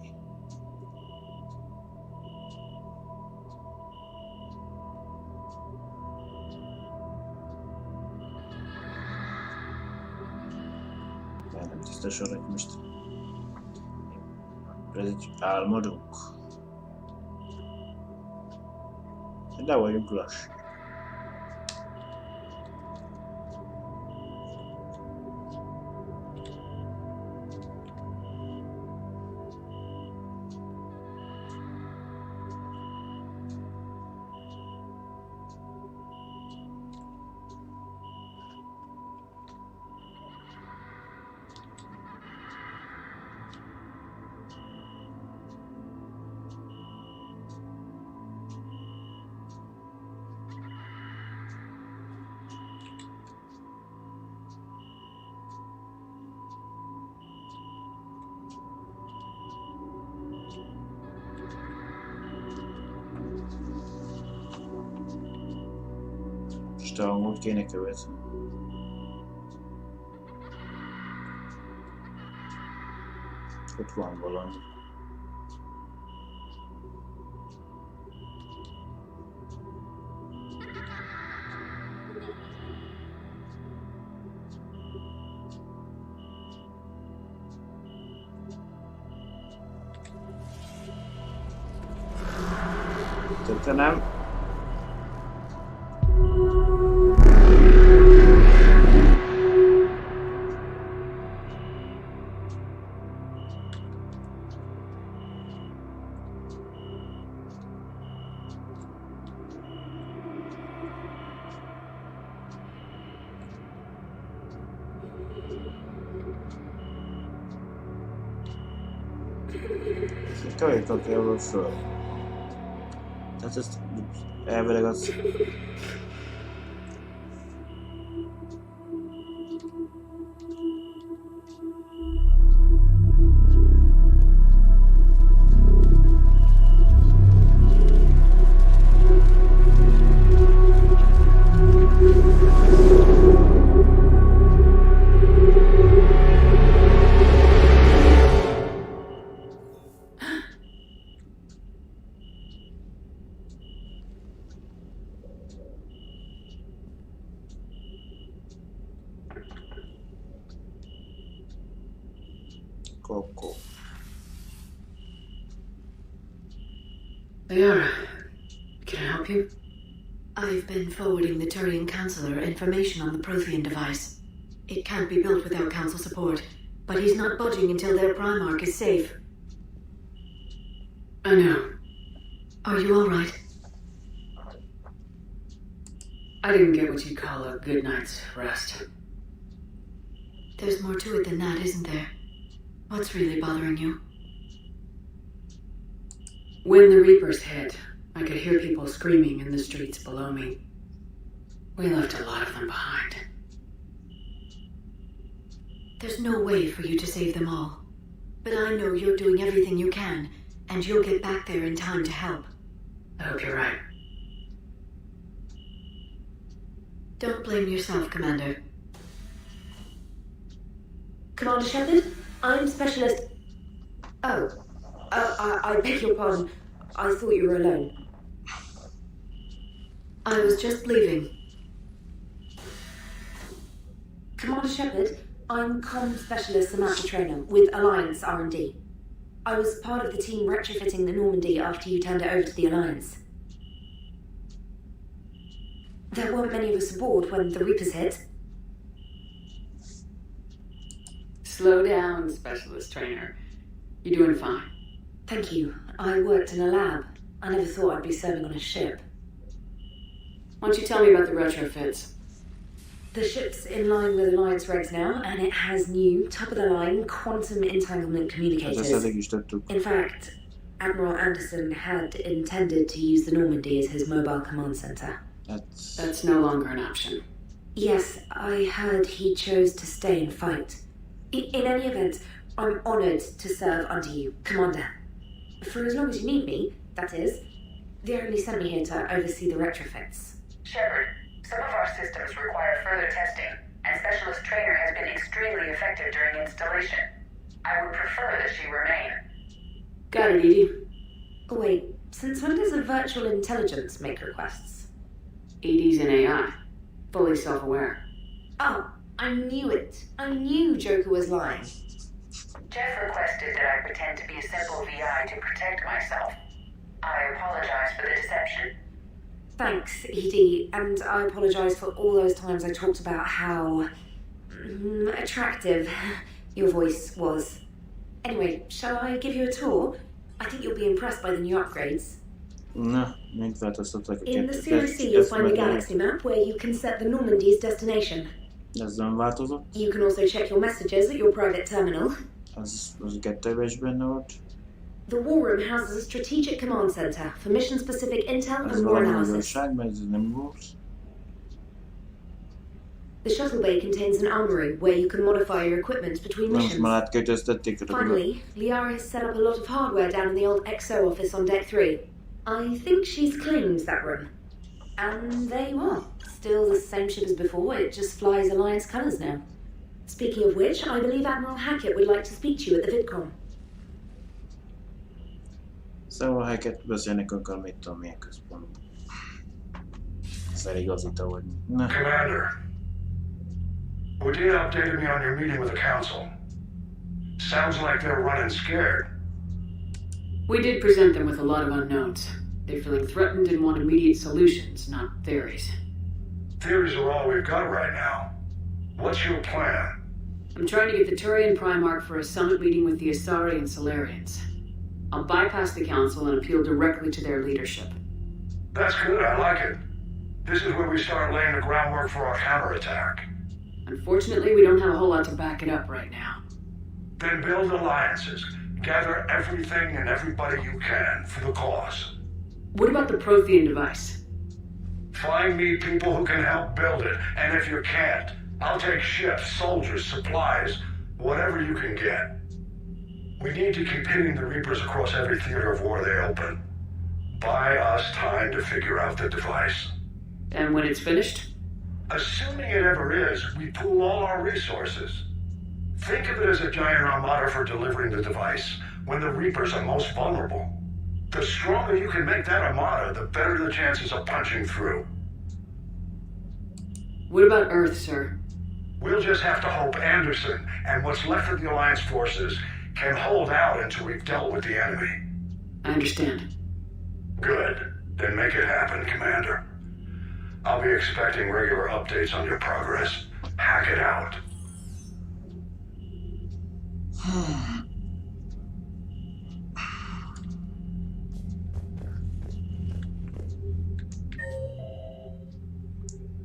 De nem tiszta sor, hogy most ez egy álmodunk. De vagyunk lass. Most a hangot kéne követni. Ott van valami. Köszönöm. Kajt rakja föl. Tehát ezt elvileg az... Coco. Liara, can I help you? I've been forwarding the Turian Councillor information on the Prothean device. It can't be built without Council support, but he's not budging until their Primarch is safe. I know. Are you all right? I didn't get what you'd call a good night's rest. There's more to it than that, isn't there? What's really bothering you? When the Reapers hit, I could hear people screaming in the streets below me. We left a lot of them behind. There's no way for you to save them all. But I know you're doing everything you can, and you'll get back there in time to help. I hope you're right. Don't blame yourself, Commander. Commander Shepard, I'm Specialist... Oh. I beg your pardon. I thought you were alone. I was just leaving. Commander Shepard, I'm Comm Specialist Samantha Trainer with Alliance R&D. I was part of the team retrofitting the Normandy after you turned it over to the Alliance. There weren't many of us aboard when the Reapers hit. Slow down, Specialist Trainer. You're doing fine. Thank you. I worked in a lab. I never thought I'd be serving on a ship. Why don't you tell me about the retrofits? The ship's in line with Alliance regs now, and it has new, top-of-the-line quantum entanglement communicators. In fact, Admiral Anderson had intended to use the Normandy as his mobile command center. That's no longer an option. Yes, I heard he chose to stay and fight. In any event, I'm honored to serve under you, Commander. For as long as you need me, that is. They only sent me here to oversee the retrofits. Shepard, some of our systems require further testing, and Specialist Trainer has been extremely effective during installation. I would prefer that she remain. Got it, Edie. Oh, wait, since when does a virtual intelligence make requests? Edie's an AI, fully self-aware. Oh, I knew it. I knew Joker was lying. Jeff requested that I pretend to be a simple VI to protect myself. I apologize for the deception. Thanks, Edie, and I apologize for all those times I talked about how... attractive your voice was. Anyway, shall I give you a tour? I think you'll be impressed by the new upgrades. Na, megváltoztattak a In the Series C, you'll find a galaxy map where you can set the Normandy's destination. Ez nem változott. You can also check your messages at your private terminal. Az kettőben is benne volt. The War Room houses a strategic command center for mission-specific intel and war analysis. Ez nem volt. The shuttle bay contains an armory where you can modify your equipment between missions. Finally, Liara has set up a lot of hardware down in the old XO office on Deck 3. I think she's claimed that room. And there you are. Still the same ship as before, it just flies Alliance colours now. Speaking of which, I believe Admiral Hackett would like to speak to you at the VidCon. Szóval Hackett beszél nekünk a mit tudom milyen központban. Ez eligazító, hogy... Na. Commander, Udina updated me on your meeting with the Council. Sounds like they're running scared. We did present them with a lot of unknowns. They're feeling threatened and want immediate solutions, not theories. Theories are all we've got right now. What's your plan? I'm trying to get the Turian Primarch for a summit meeting with the Asari and Solarians. I'll bypass the Council and appeal directly to their leadership. That's good, I like it. This is where we start laying the groundwork for our counterattack. Unfortunately, we don't have a whole lot to back it up right now. Then build alliances. Gather everything and everybody you can for the cause. What about the Prothean device? Find me people who can help build it, and if you can't, I'll take ships, soldiers, supplies, whatever you can get. We need to keep hitting the Reapers across every theater of war they open. Buy us time to figure out the device. And when it's finished? Assuming it ever is, we pool all our resources. Think of it as a giant armada for delivering the device, when the Reapers are most vulnerable. The stronger you can make that armada, the better the chances of punching through. What about Earth, sir? We'll just have to hope Anderson and what's left of the Alliance forces can hold out until we've dealt with the enemy. I understand. Good. Then make it happen, Commander. I'll be expecting regular updates on your progress. Hack it out.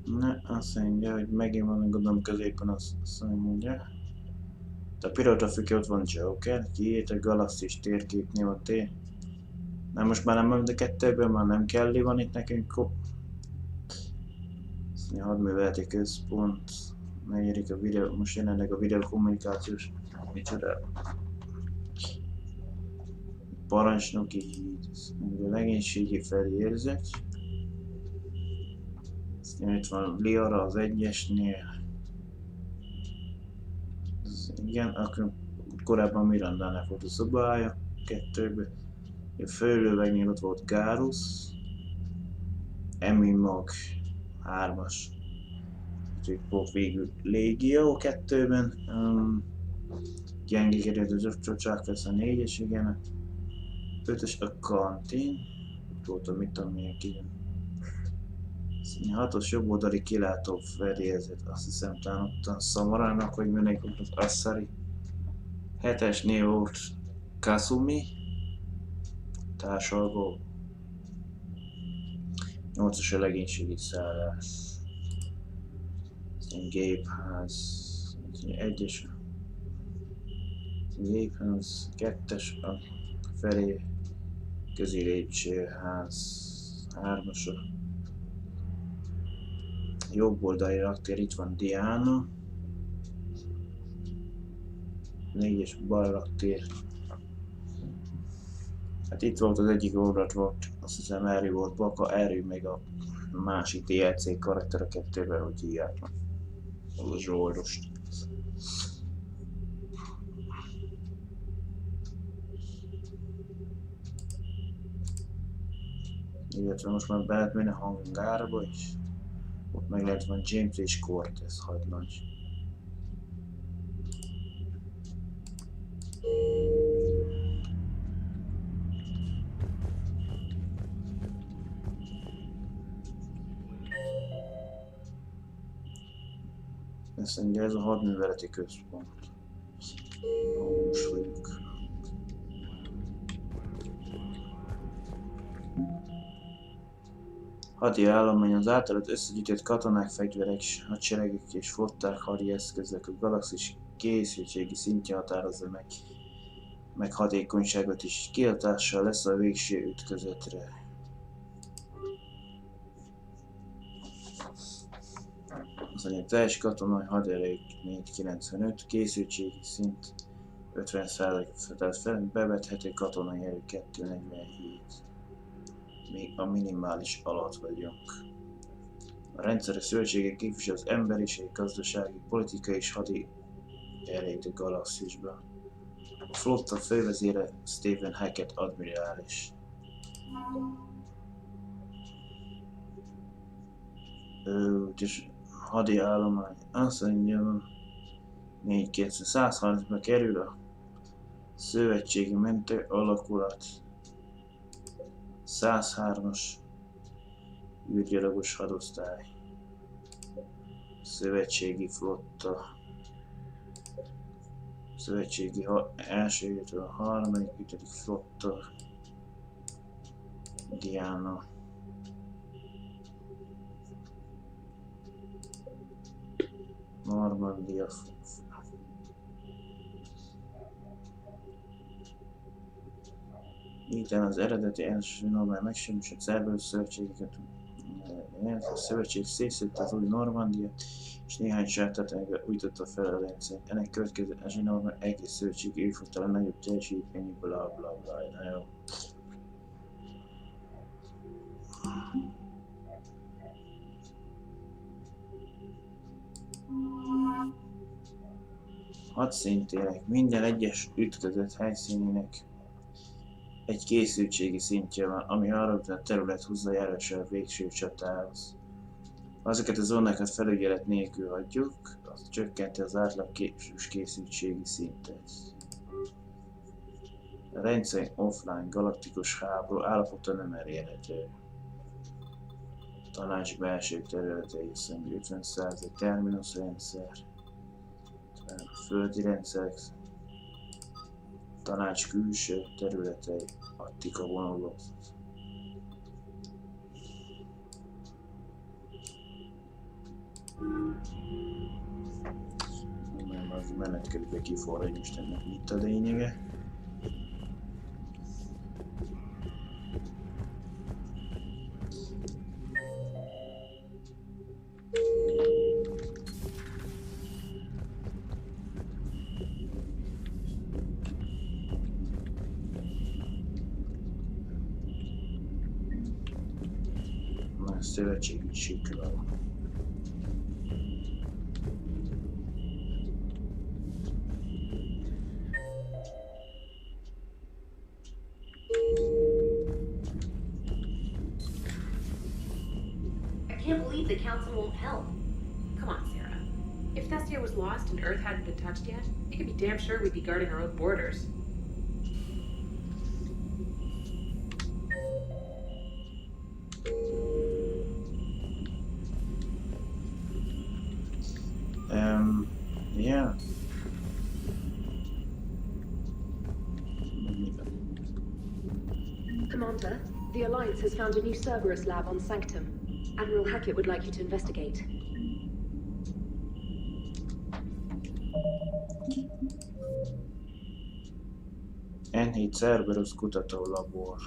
Ne, azt mondja, hogy megint van, gondolom középen azt mondja. A pilóta függő ott van Joker, kiírt a galaxis térképnél a tér. Na most már nem mind a kettőből, már nem kell, van itt nekünk. Azt mondja, hadműveleti központ. Megérik a videó, most jelenleg a videokommunikációs. Micsoda? Parancsnoki híd. A legénységi felérzet. Itt van Liara az egyesnél. Igen, akkor korábban Mirandának volt a szobája, kettőben. A főlővegnél ott volt Garus. Emi Mag 3-as. Úgyhogy volt végül Légió 2-ben. Gyengé került a Csocsák lesz a 4-es, igen. 5-ös a Kantin. Ott volt a mit tudom milyen igen. 6-os jobboldali kilátó fedélzet, azt hiszem talán ott a Szamarának, hogy mindenki ott az Assari. 7-esnél volt Kasumi, társalgó. 8-as a legénységi szállás. Gépház. 1-es gépház, 2-es a felé közi lépcsőház, 3-as a jobb oldali raktér, itt van Diana. 4-es bal raktér. Hát itt volt az egyik oldalt volt, azt hiszem Erő volt Baka, Erő meg a másik DLC karakter a kettőben, hogy hívják. Az a zsoldost. Illetve most már be lehet menni a hangárba is. Ott meg lehet van James és Cortez hadnagy. Ezt mondja, ez a hadműveleti központ. Most vagyunk. Hadi állomány az általad összegyűjtött katonák, fegyverek, hadseregek és flották hadi eszközök a galaxis készültségi szintje határozza meg hatékonyságot is. Kihatással lesz a végső ütközetre. Az anyag teljes katonai haderő 495, készültségi szint 50%, tehát bevethető katonai erő 247. Még a minimális alatt vagyunk. A rendszeres szövetségek képvisel az emberiség, gazdasági, politikai és hadi erejét a galaxisban. A flotta fővezére Stephen Hackett admirális. És hadi állomány, azt mondja, 130-ba kerül a szövetségi mentő alakulat. 103-as űrgyalogos hadosztály. Szövetségi flotta. Szövetségi elsőjétől a harmadik, 5. flotta. Diana. Normandia. Miután az eredeti első normál megsemmisült Cerberus szövetségeket, a szövetség szétszette az új Normandiát, és néhány sártartányba újította fel a rendszert. Ennek következő a zsinórban egész szövetség évfordulta a nagyobb teljesítményű bla bla bla. Na jó. Hadszintének minden egyes ütközet helyszínének egy készültségi szintje van, ami arra utal a terület hozzájárulása a végső csatához. Ha ezeket a zónákat felügyelet nélkül hagyjuk, az csökkenti az átlag készültségi szintet. A rendszer offline galaktikus háború állapota nem elérhető. Tanács belső területei szemben 50% terminus rendszer, földi rendszerek, tanács külső területei, Attika vonuló. Nem az menetkörükbe kiforradj most ennek mit a lényege. Szövetségi sikra. I can't believe the council won't help. Come on, Sarah. If Thestia was lost and Earth hadn't been touched yet, you could be damn sure we'd be guarding our own borders. Yeah. Commander, the Alliance has found a new Cerberus lab on Sanctum. Admiral Hackett would like you to investigate. N7 Cerberus kutatólabor.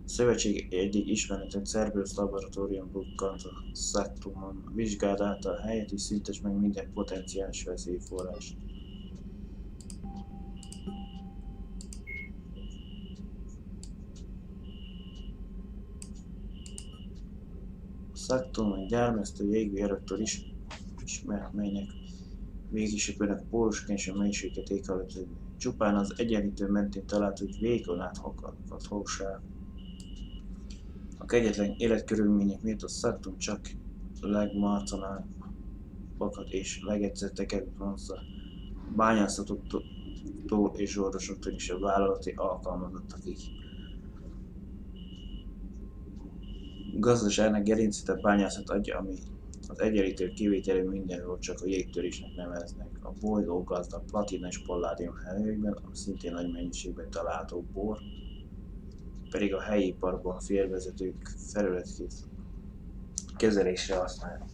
Szövetség egyik ismeretett Cerberus laboratórium bukkant a Sanctumon. Vizsgáld át a helyet és szüntes meg minden potenciális veszélyforrás. A Sanctum egy gyármesztő jégvéraktor ismert, melynek végisöpőnek pórusként és a mennyiséget éghajlat. Csupán az egyenlítő mentén talált, hogy vékony áthakat hósáv. A kegyetlen életkörülmények miatt a Sanctum csak legmarcanálbakat és legedzetteket vonzza. Bányászatoktól és orvosoktól is a vállalati alkalmazottakig. Gazdaságnak gerincét a bányászat adja, ami az egyenlítő kivételű mindenhol csak a jégtörésnek neveznek. A bolygó gazdag platina és palládium helyekben, ami szintén nagy mennyiségben található bor, pedig a helyi iparban félvezetők felületkész kezelésre használják.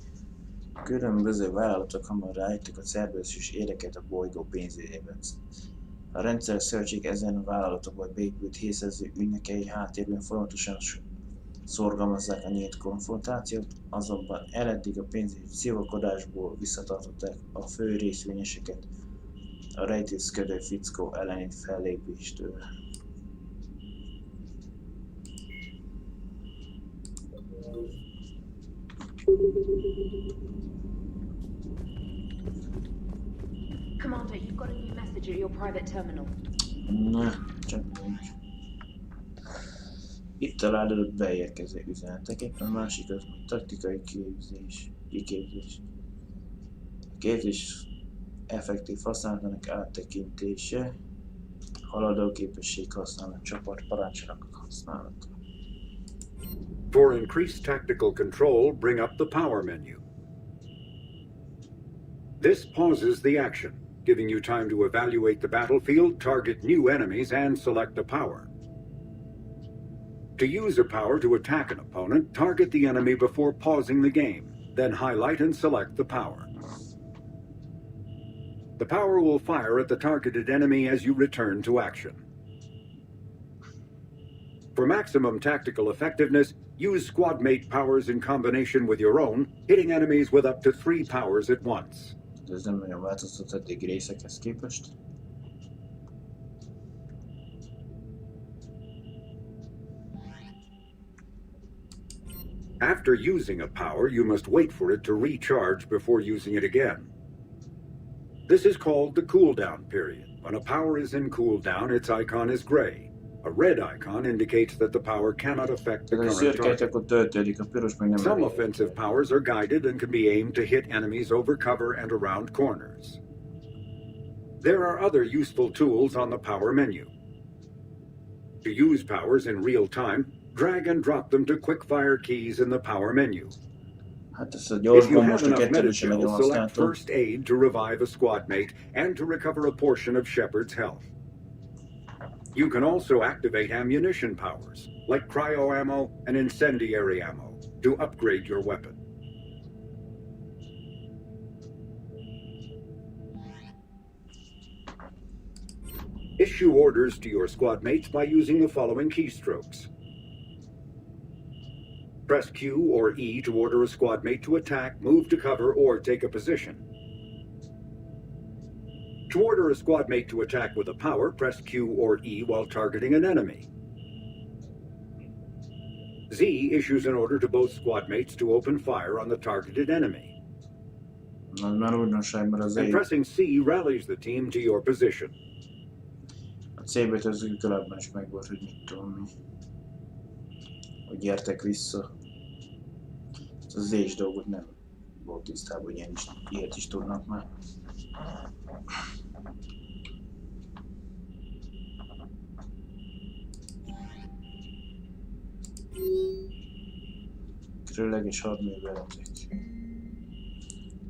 Különböző vállalatok hamar rájöttek a Cerberus érdeket a bolygó pénzében. A rendszer szövetség ezen vállalatokból beépült hészező ünnekei háttérben folyamatosan szorgalmazzák a nyílt konfrontációt, azonban eleddig a pénzügyi szivakodásból visszatartották a fő részvényeseket a rejtőzködő fickó elleni fellépéstől. Commander, you've got a new message at your private terminal. Na, csak nincs. Itt találod beérkező üzeneteket, a másik az taktikai kiképzés. A képzés effektív használatának áttekintése, Haladóképesség használat, csapat parancsolak használata. For increased tactical control, bring up the power menu. This pauses the action, giving you time to evaluate the battlefield, target new enemies, and select a power. To use a power to attack an opponent, target the enemy before pausing the game, then highlight and select the power. The power will fire at the targeted enemy as you return to action. For maximum tactical effectiveness, use squadmate powers in combination with your own, hitting enemies with up to 3 powers at once. Ez nem nagyon változtat eddig részekhez képest. After using a power, you must wait for it to recharge before using it again. This is called the cooldown period. When a power is in cooldown, its icon is gray. A red icon indicates that the power cannot affect the current target. Some offensive powers are guided and can be aimed to hit enemies over cover and around corners. There are other useful tools on the power menu. To use powers in real time, drag and drop them to quick-fire keys in the power menu. If you have enough Metagel, select First Aid to revive a squad mate and to recover a portion of Shepard's health. You can also activate ammunition powers, like cryo ammo and incendiary ammo, to upgrade your weapon. Issue orders to your squad mates by using the following keystrokes. Press Q or E to order a squad mate to attack, move to cover, or take a position. To order a squad mate to attack with a power, press Q or E while targeting an enemy. Z issues an order to both squad mates to open fire on the targeted enemy. And pressing C rallies the team to your position. A C-betűző korábban is megvolt, hogy mit tudom mi. Hogy gyertek vissza. Az Z-s dolgot nem volt tisztában, hogy ilyet is tudnak már. Különleges hadműveletek.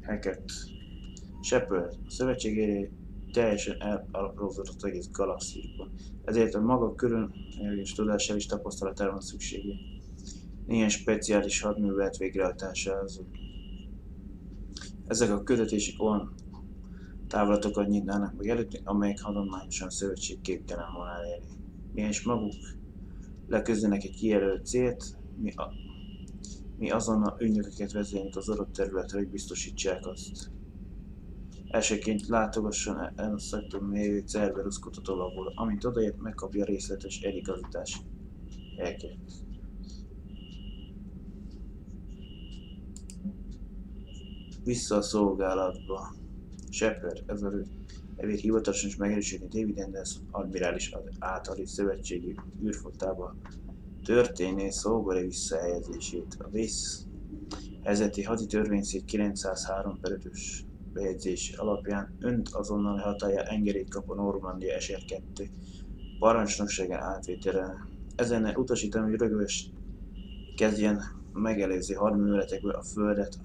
Hackett. Shepard. A szövetség éré teljesen elaprózódott az egész galaxisban. Ezért a maga különleges tudására és tapasztalatára van szüksége. Ilyen speciális hadművelet végrehajtásához. Ezek a küldetések olyan távlatokat nyitnának meg előtt, amelyek hagyományosan a szövetség képtelen volna elérni. Mégis maguk leküzdenek egy kijelölt célt, mi azonnal ügynököket vezényünk az adott területre, hogy biztosítsák azt. Elsőként látogasson el a szektorban lévő Cerberus kutatólaborba, amint odaért, megkapja részletes eligazítás helyeket. Vissza a szolgálatba. Shepard, ezért hivatalosan is megerősíteni David Anderson admirális általi szövetségi űrflottába történő szóbeli visszahelyezését. A vészhelyzeti haditörvényszék 903/5-ös bejegyzés alapján önt azonnal hatályá engedélyt kap a Normandia SR2 parancsnokságán átvételre. Ezennel utasítom, hogy rögvest kezdjen megelőző hadműveletekbe a Földet,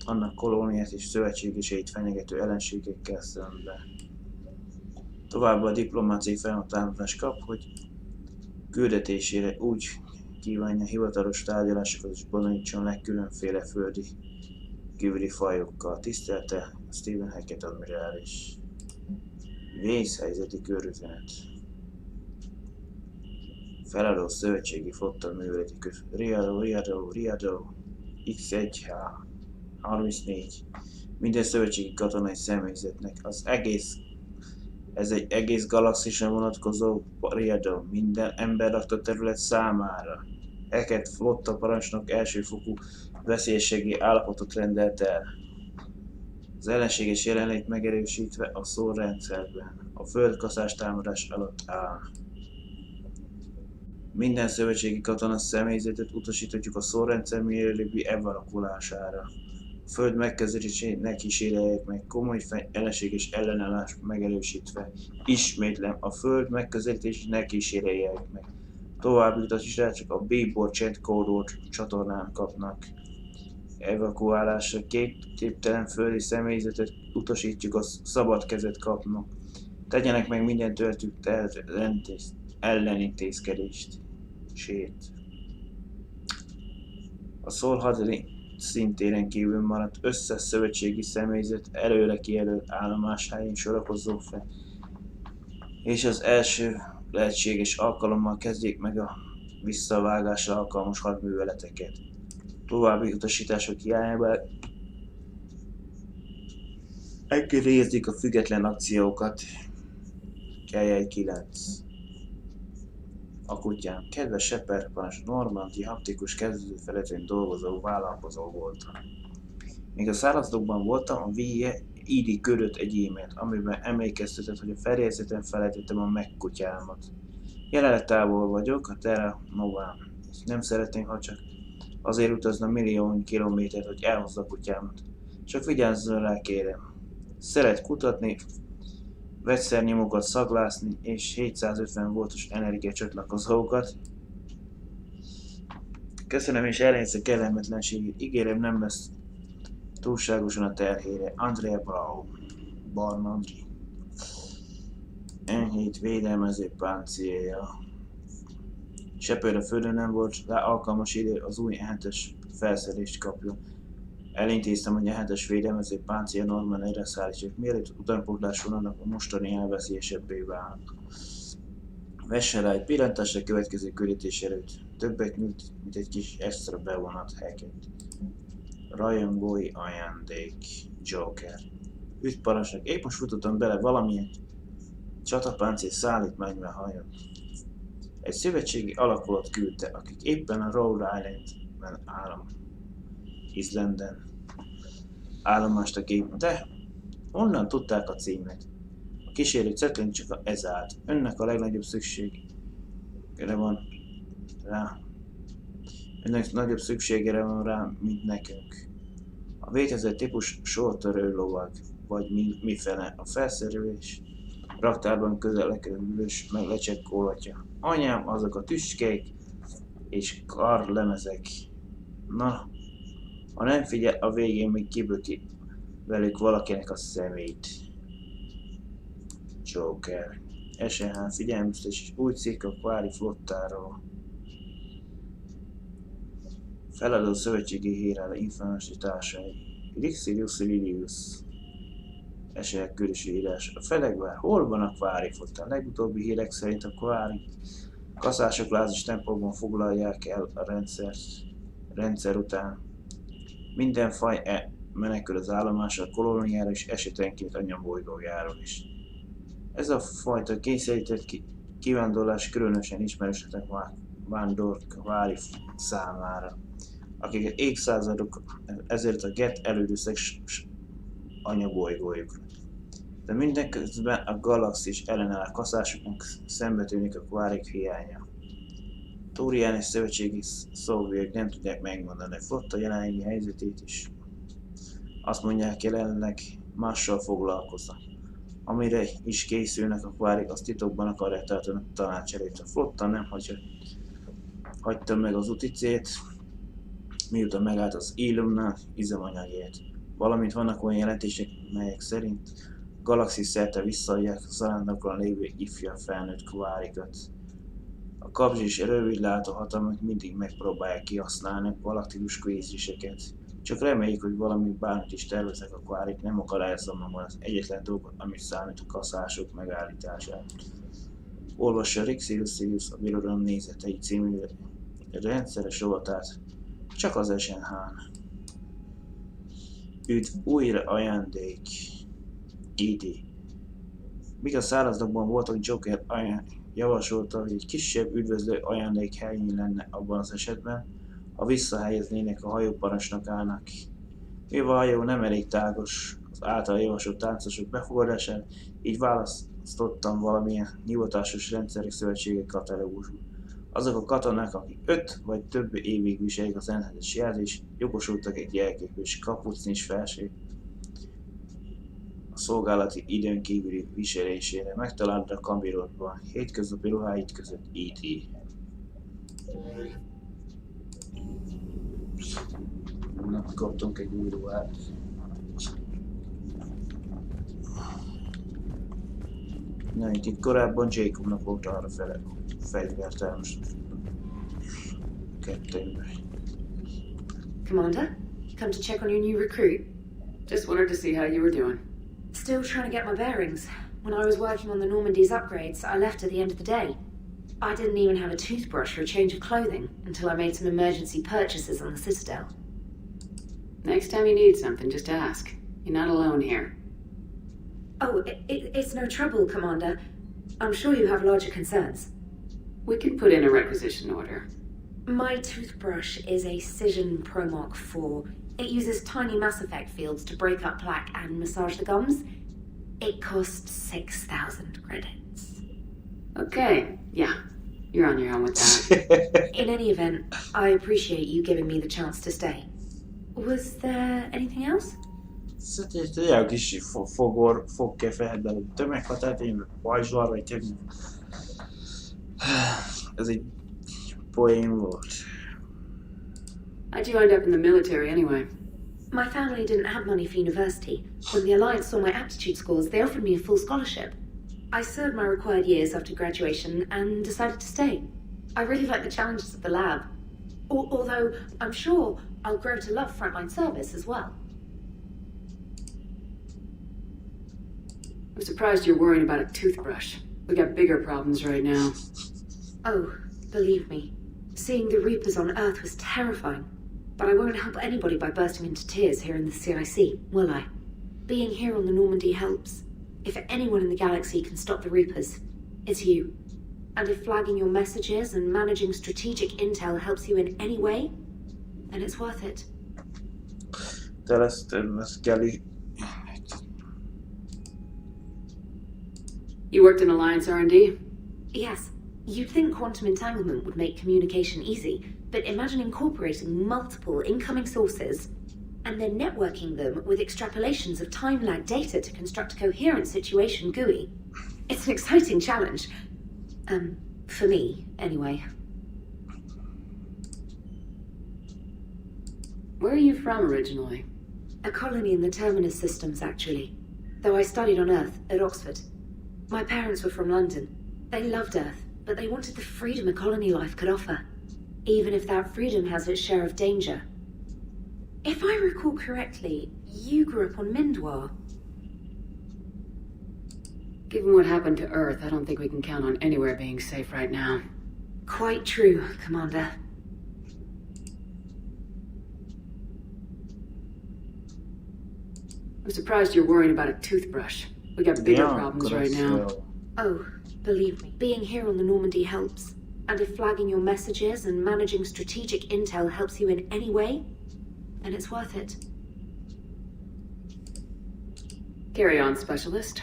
annak kolóniát és szövetségeseit fenyegető ellenségekkel szemben. Továbbá a diplomáciai felhatalmazást kap, hogy küldetésére úgy kívánja hivatalos tárgyalásokat is bonyolítson le különféle földi kívüli fajokkal. Tisztelte Stephen Hackett admirális. Vészhelyzeti körüzenet. Feladó szövetségi flotta műveleti köz. Riado, X1H 34. Minden szövetségi katonai személyzetnek ez egy egész galaxisra vonatkozó Riado, minden emberlakta terület számára. Hackett flotta parancsnok elsőfokú veszélyességi állapotot rendelt el. Az ellenséges jelenlét megerősítve a szórrendszerben. A földkaszás támadás alatt áll. Minden szövetségi katona személyzetet utasíthatjuk a szórrendszer mielőbbi elvalakulására. föld megközelítését ne kíséreljenek meg, komoly ellenség és ellenállás megerősítve. Ismétlem, a föld megközelítését ne kíséreljenek meg. További utasításra csak a B-bor chat kódot csatornán kapnak. Evakuálásra képtelen földi személyzetet utasítjuk, a szabad kezet kapnak. Tegyenek meg minden tőlük ellenintézkedést. A Szol szintéren kívül maradt összes szövetségi személyzet előre kijelölt állomáshelyén sorakozzon fel, és az első lehetséges alkalommal kezdjék meg a visszavágásra alkalmas hadműveleteket. További utasítások hiányában engedélyezik a független akciókat. Kelyei 9. A kutyám. Kedves Shepard parancs, Normandia haptikus kezdőfelületén dolgozó vállalkozó voltam. Míg a szárazlókban voltam, a VIE küldött egy e-mailt, amiben emlékeztetett, hogy a fedélzeten felejtettem a megkutyámat. Jelenleg távol vagyok a Terra Nován. Nem szeretnénk, ha csak azért utazna millió kilométert, hogy elhozza a kutyámat. Csak vigyázzon rá, kérem. Szeret kutatni, vegyszernyomokat szaglászni és 750 voltos energiacsatlakozókat. Köszönöm és elnézést a kellemetlenségét. Ígérem, nem lesz túlságosan a terhére. Andrea Barna Andri. Enyhít védelmező páncélja. Shepard a földön nem volt rá alkalmas idő, az új E7-es felszerelést kapjon. Elintéztem, hogy a 7-es védelmező páncélja Norman egyre szállítjuk, mielőtt utánpótláson annak a mostani elveszélyesebbé válnak. Vesse rá egy pillantást a következő küldetés előtt. Többet nyújt, mint egy kis extra bevonat hacket. Rajongói ajándék. Joker. Üdv parancsnak, épp most futottam bele valamilyen csatapáncél szállítmányba hajón. Egy szövetségi alakulat küldte, akik éppen a Rhode Islandben Islanden állomást a gép, de onnan tudták a címet. A kísérő cetlén csak ez állt. Önnek a legnagyobb szükségére van rá. Önnek nagyobb szükségére van rá, mint nekünk. A vétezett típus sortörő lovag, vagy mifele. A felszerelés raktárban közelekülős meg lecsekkolhatja. Anyám, azok a tüskék és karlemezek. Na, ha nem figyel, a végén még kiböki velük valakinek a szemét. Joker. SNH figyelmeztetés új cikk a Kvári flottáról. Feladó szövetségi hírrel informási társai. Rixirius. SNH küldési írás. A Fejlesztő, hol van a Kvári flotta? A legutóbbi hírek szerint a Kvári kaszások lázis tempóban foglalják el a rendszer után. Minden faj menekül az állomásra, a kolóniára és esetenként anyabolygójáról is. Ez a fajta kényszerített kivándorlás különösen ismerősöknek vándorkvári számára, akiket évszázadok ezért a Get elődöztek anyabolygójukra. De mindenközben a galaxis ellenáll a kaszásoknak szembetűnik a kvárik hiánya. Tórián és szövetségi szolgálók nem tudják megmondani a flotta jelenlegi helyzetét is. Azt mondják, jelenleg mással foglalkoznak. Amire is készülnek a kvárik, azt titokban akarják tartani a tanács előtt. A flotta nem hagyta meg az uticét, miután megállt az Ilumnál üzemanyagért. Valamint vannak olyan jelentések, melyek szerint galaxis szerte visszaadják a zarándokon lévő ifjabb felnőtt kvárikat. A kapzsi és rövidlátó hatalmak mindig megpróbálják kihasználni a galaktikus kvíziseket. Csak reméljük, hogy bármit is terveznek a kvárik, nem akadályozza magam az egyetlen dolgot, amit számít a kaszások megállítását. Olvassa Rixirius a Birodalom nézetei című rendszeres rovatát, csak az SNH-n. Üdv, újra ajándék. ID. Míg a szárazdokban voltak, Joker javasolta, hogy egy kisebb üdvözlő ajándék helyén lenne abban az esetben, ha visszahelyeznének a hajóparancsnokának. Mivel a hajó nem elég tágos az által javasolt táncosok befogadására, így választottam valamilyen hivatásos rendszerek szövetségek katalógusból. Azok a katonák, akik 5 vagy több évig viselik az NHS jelzést, jogosultak egy jelképes kapucnis felső a szolgálati időn kívüli viselésére. Megtalálod a kabirodban. Hétköznapi ruháid között E.T. Na, kaptunk egy új ruhát. Na, itt korábban Jacobnak volt arra fele fegyvert, most kettőnkben. Commander, come to check on your new recruit. Just wanted to see how you were doing. Still trying to get my bearings. When I was working on the Normandy's upgrades, I left at the end of the day. I didn't even have a toothbrush or a change of clothing until I made some emergency purchases on the Citadel. Next time you need something, just ask. You're not alone here. Oh, it's no trouble, Commander. I'm sure you have larger concerns. We can put in a requisition order. My toothbrush is a Cision Pro Mark IV. It uses tiny Mass Effect fields to break up plaque and massage the gums. It costs 6,000 credits. Okay, yeah. You're on your own with that. In any event, I appreciate you giving me the chance to stay. Was there anything else? Egy kis fogkefehetben tömeghatárt, én pajzslar vagy több. Ez egy poén volt. How'd you end up in the military anyway? My family didn't have money for university. When the Alliance saw my aptitude scores, they offered me a full scholarship. I served my required years after graduation and decided to stay. I really like the challenges of the lab. Although I'm sure I'll grow to love frontline service as well. I'm surprised you're worrying about a toothbrush. We got bigger problems right now. Oh, believe me, seeing the Reapers on Earth was terrifying. But I won't help anybody by bursting into tears here in the CIC, will I? Being here on the Normandy helps. If anyone in the galaxy can stop the Reapers, it's you. And if flagging your messages and managing strategic intel helps you in any way, then it's worth it. You worked in Alliance R&D? Yes. You'd think quantum entanglement would make communication easy, but imagine incorporating multiple incoming sources and then networking them with extrapolations of time-lag data to construct a coherent situation GUI. It's an exciting challenge. For me, anyway. Where are you from originally? A colony in the Terminus systems, actually. Though I studied on Earth, at Oxford. My parents were from London. They loved Earth, but they wanted the freedom a colony life could offer. Even if that freedom has its share of danger. If I recall correctly, you grew up on Mindwar. Given what happened to Earth, I don't think we can count on anywhere being safe right now. Quite true, Commander. I'm surprised you're worrying about a toothbrush. We got bigger problems right now. Oh, believe me, being here on the Normandy helps. And if flagging your messages and managing strategic intel helps you in any way, then it's worth it. Carry on, Specialist.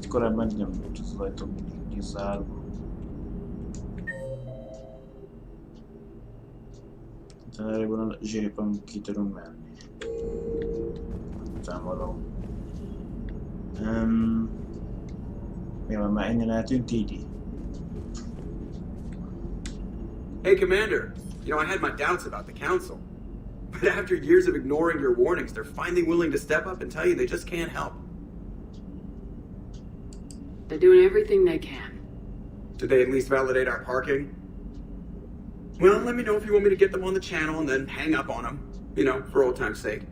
Korábban nem volt az ajtó mindig zárva. Erre a zsépen ki tudunk menni. Aztán valahol. Mi van, már innen eltűnt Didi? Hey, Commander. You know, I had my doubts about the Council. But after years of ignoring your warnings, they're finally willing to step up and tell you they just can't help. They're doing everything they can. Did they at least validate our parking? Well, let me know if you want me to get them on the channel and then hang up on them. You know, for old time's sake.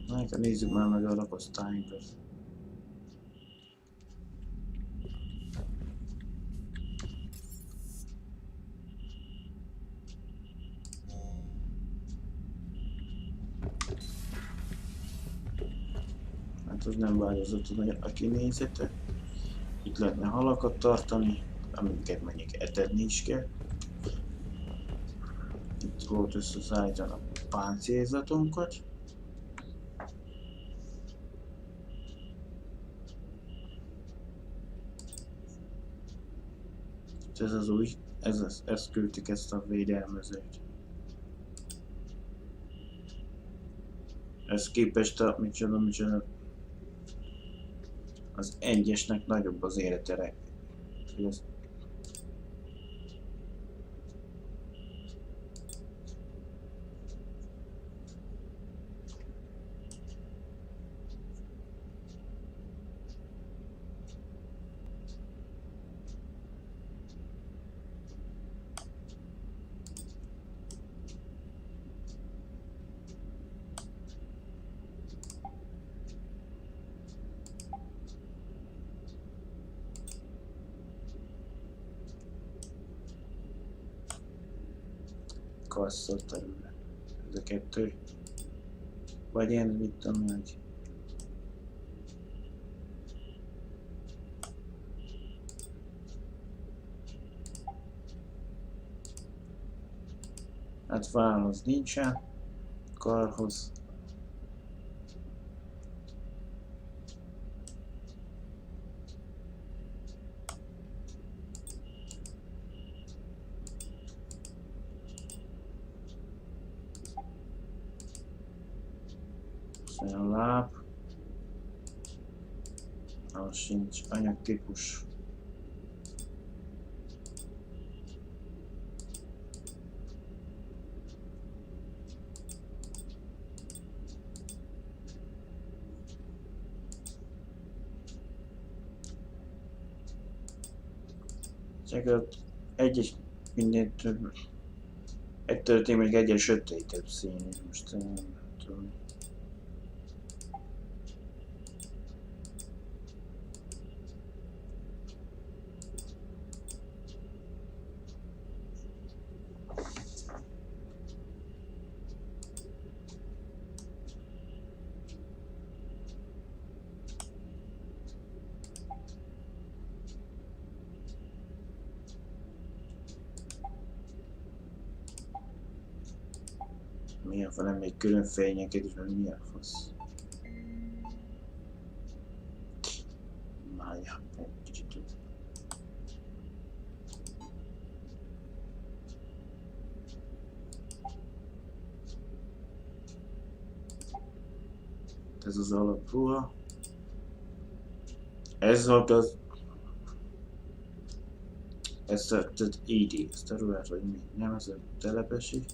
Hát nézzük már meg a rakosztályunkat. Hát az nem változott a kinézete. Itt lehetne halakat tartani, amiket mondjuk etetni is kell. Itt volt összeszállítani a páncélzatunkat. Ez az új, ezt küldtük, ezt a védelmezőt. Ez képest a micsoda, az egyesnek nagyobb az életere. Kasszaterület. Ez a kettő. Vagy én vittem meg. Hát válasz nincsen. Karhoz. A láb. Az sincs anyagtípus. Csak egyes minden több. Ettől még egyes sötétebb színű. Most nem tudom. Milyen van, nem még külön fényeket is, mert milyen fasz. Mája, egy kicsit. Ez az alapruha. Ez volt az... Ez az ID, ezt a ruhát, vagy mi? Nem, ez a telepesi.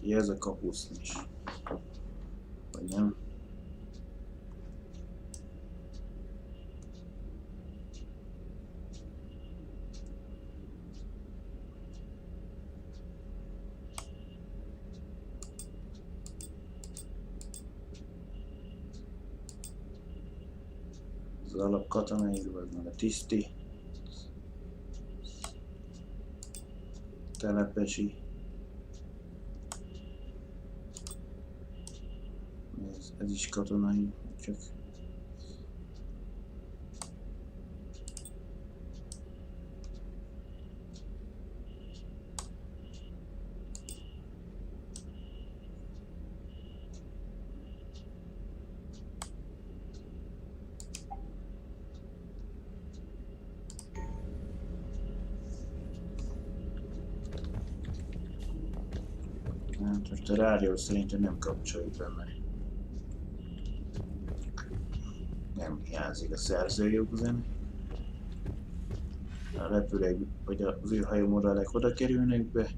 Ja, ez a kapuszn is. Vagy nem? Az alap katonai ruha, meg a tiszti. Telepesi. Ez is katonai, csak hát most a rádió szerintem nem kapcsoljuk be, mert nem hiányzik a szerzőjog zene. A repülők, vagy az űrhajó modellek oda kerülnek be.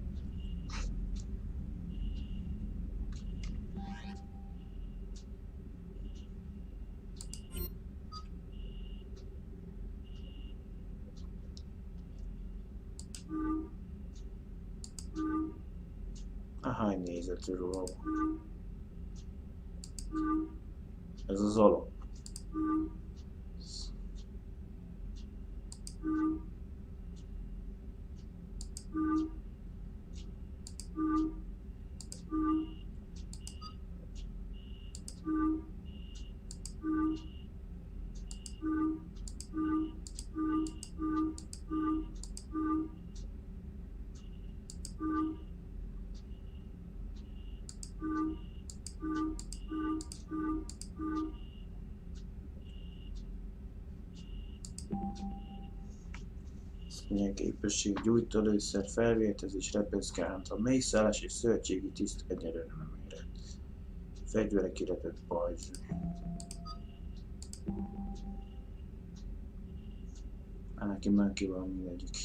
A hány nézetű ruha? Ez az alap. Képesség, gyújtólőszer, felvértezés, repeszkállant, a mélyszállás és szövetségi tiszt egyelőre nem érett. Fegyverek kiretett pajzs. Neki már ki van mindegyik.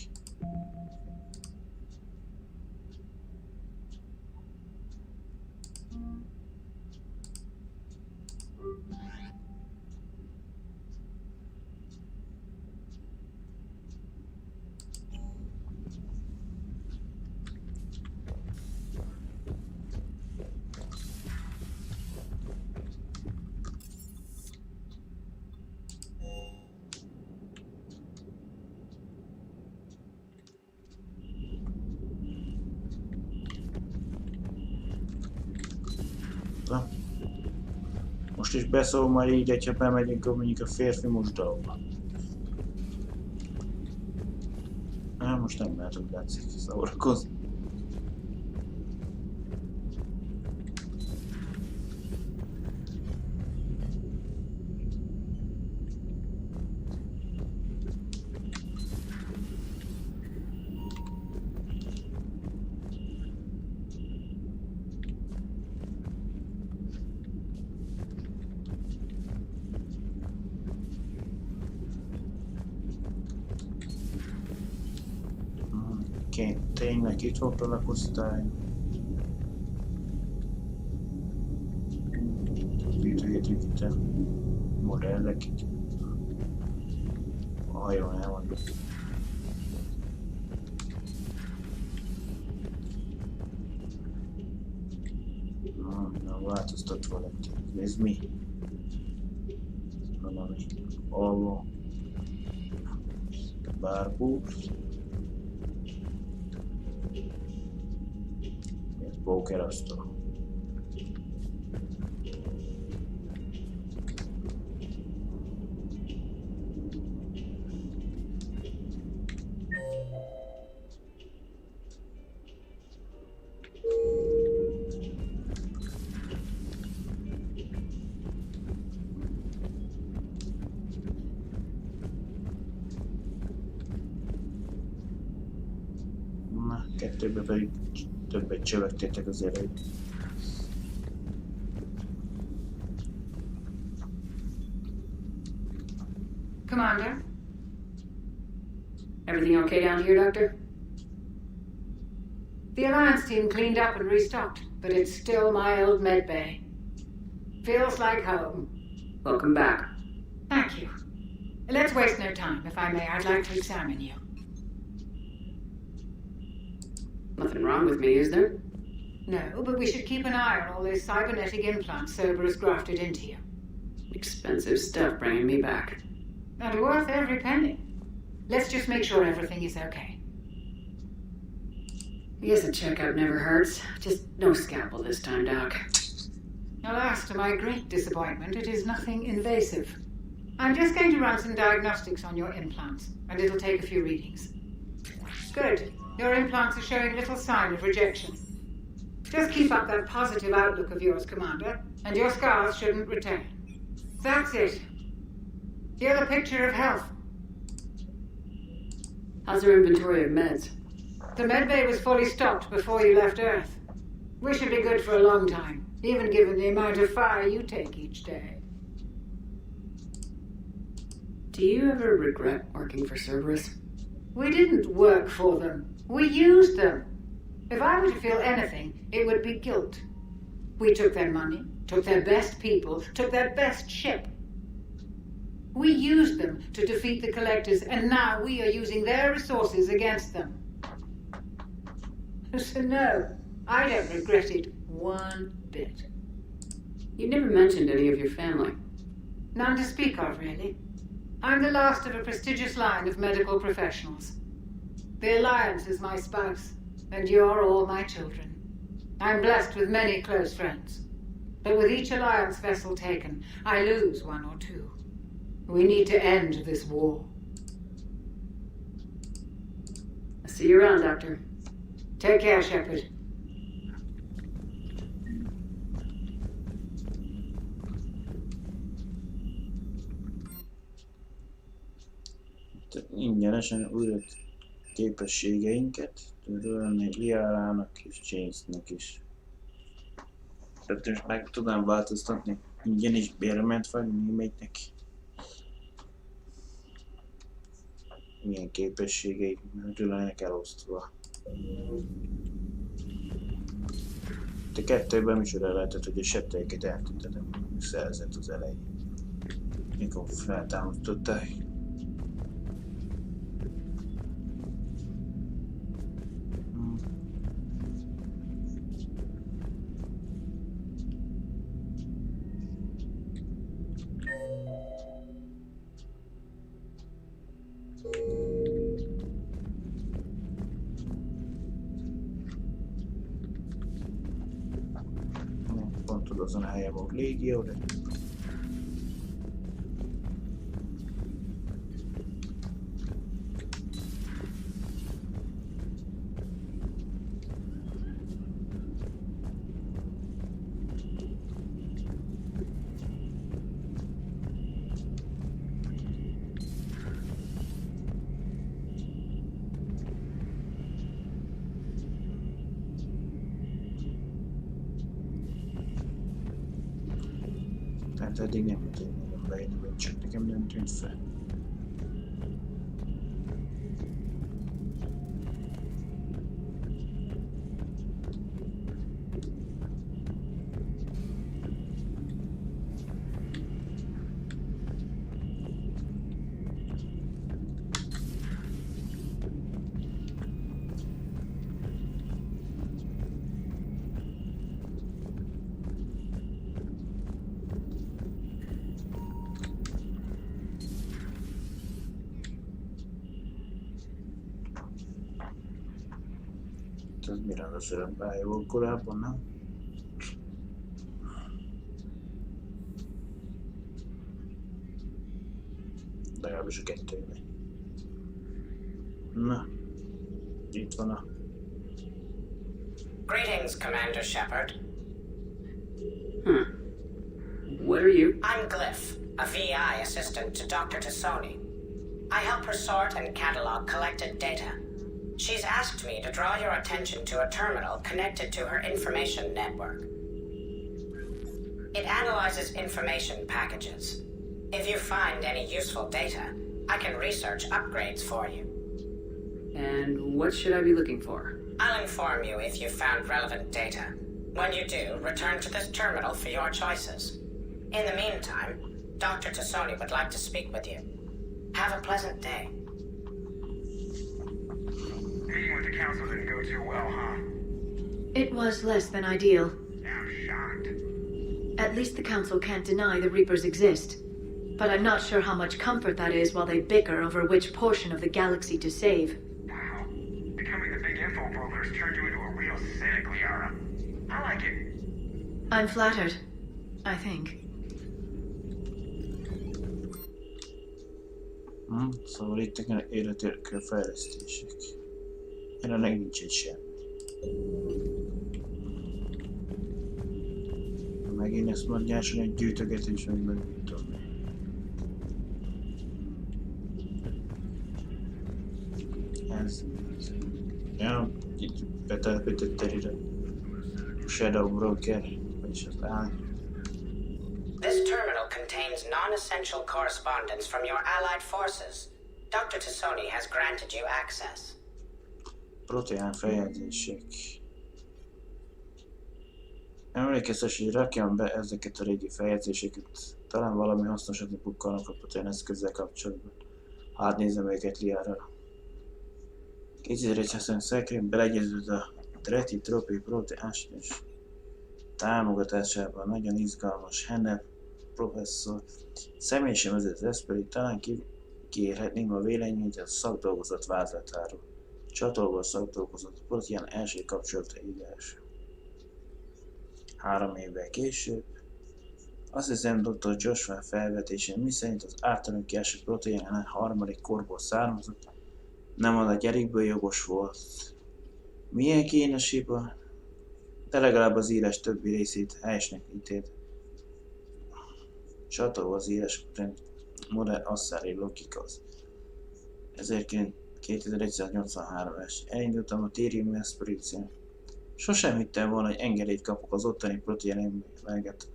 Na. Most is beszól majd így, hogyha bemegyünk, akkor mondjuk a férfi musdalomba. Most nem lehet, hogy látszik szórakozni. Tényleg itt volt a lakosztály. Gyűjtögetjük itt a modellek. A hajón elmondjuk. Na, változtat valamit. Ez mi? Valami alva. Bárbúz. Pókerasztal. Na, kettőbe pedig többet csövegtétek azért, hogy... Commander? Everything okay down here, Doctor? The Alliance team cleaned up and restocked, but it's still my old med bay. Feels like home. Welcome back. Thank you. Let's waste no time. If I may, I'd like to examine you. Nothing wrong with me, is there? No, but we should keep an eye on all those cybernetic implants Cerberus grafted into you. Expensive stuff bringing me back. And worth every penny. Let's just make sure everything is okay. Yes, a checkup never hurts. Just no scalpel this time, Doc. Alas, to my great disappointment, it is nothing invasive. I'm just going to run some diagnostics on your implants, and it'll take a few readings. Good. Your implants are showing little sign of rejection. Just keep up that positive outlook of yours, Commander, and your scars shouldn't return. That's it. You're the picture of health. How's your inventory of meds? The medbay was fully stocked before you left Earth. We should be good for a long time, even given the amount of fire you take each day. Do you ever regret working for Cerberus? We didn't work for them. We used them. If I were to feel anything, it would be guilt. We took their money, took their best people, took their best ship. We used them to defeat the Collectors, and now we are using their resources against them. So no, I don't regret it one bit. You never mentioned any of your family. None to speak of, really. I'm the last of a prestigious line of medical professionals. The Alliance is my spouse, and you're all my children. I'm blessed with many close friends. But with each Alliance vessel taken, I lose one or two. We need to end this war. I'll see you around, Doctor. Take care, Shepard. Ingyenesen újra képességeinket. Tudod, Liárának és Jamesnek is. Tehát most meg tudnám változtatni. Ingyen is bérement vagy némelyiknek. Milyen képességeik lennének elosztva. Te kettőben micsoda lehetett, hogy a septeiket eltüntetem, szerzett az elején. Mikor feltámasztották. Pont azon a helyen volt légió, de... Tehát eddig nem tudtam bejönni, vagy csak nekem nem tűnt fel. Ez mire az BioWare korábban, nem? Legalábbis a kettőben. Na, itt van a... Greetings, Commander Shepard. What are you? I'm Glyph, a VI assistant to Dr. Tassoni. I help her sort and catalog collected data. She's asked me to draw your attention to a terminal connected to her information network. It analyzes information packages. If you find any useful data, I can research upgrades for you. And what should I be looking for? I'll inform you if you found relevant data. When you do, return to this terminal for your choices. In the meantime, Dr. Tassoni would like to speak with you. Have a pleasant day. Meeting with the council didn't go too well, huh? It was less than ideal. I'm shocked. At least the council can't deny the Reapers exist. But I'm not sure how much comfort that is while they bicker over which portion of the galaxy to save. Wow. Becoming the big info broker's turned you into a real cynic, Liara. I like it. I'm flattered. I think. Szóval itt életérkő fejlesztések. Jelenleg nincs egy sem. Megint ezt mondjáson egy gyűjtögetés, vagy meg nem tudom. Ez... Ja, itt betelepítettél ide. Shadow Broker, vagyis az áll. This terminal contains non-essential correspondence from your allied forces. Dr. Tassoni has granted you access. Proteán feljegyzések. Emlékeztes, hogy rakjam be ezeket a régi feljegyzéseket. Talán valami hasznosat bukkalnak a proteán eszközzel kapcsolatban. Hát nézem őket Liára. 2120 szekrény beleegyezett a Treti Tropi proteás és támogatásában nagyon izgalmas Hennep professzor. Személyesen vezet Veszperi, talán kérhetném a véleményét a szakdolgozat vázlatáról. Csatolva szakdolgozott proteán első kapcsolata írás. 3 évvel később, azt hiszem Dr. Joshua felvetésén, miszerint az általunk kiesett proteán harmadik korból származott, nem a gyerekből jogos volt. Milyen kínos hiba, de legalább az írás többi részét helyesnek ítélt. Csatolva az írás modern asszári logika az 2183-es. Elindultam a Thirium expedíción. Sosem hittem volna, hogy engedélyt kapok az ottani protein emléket.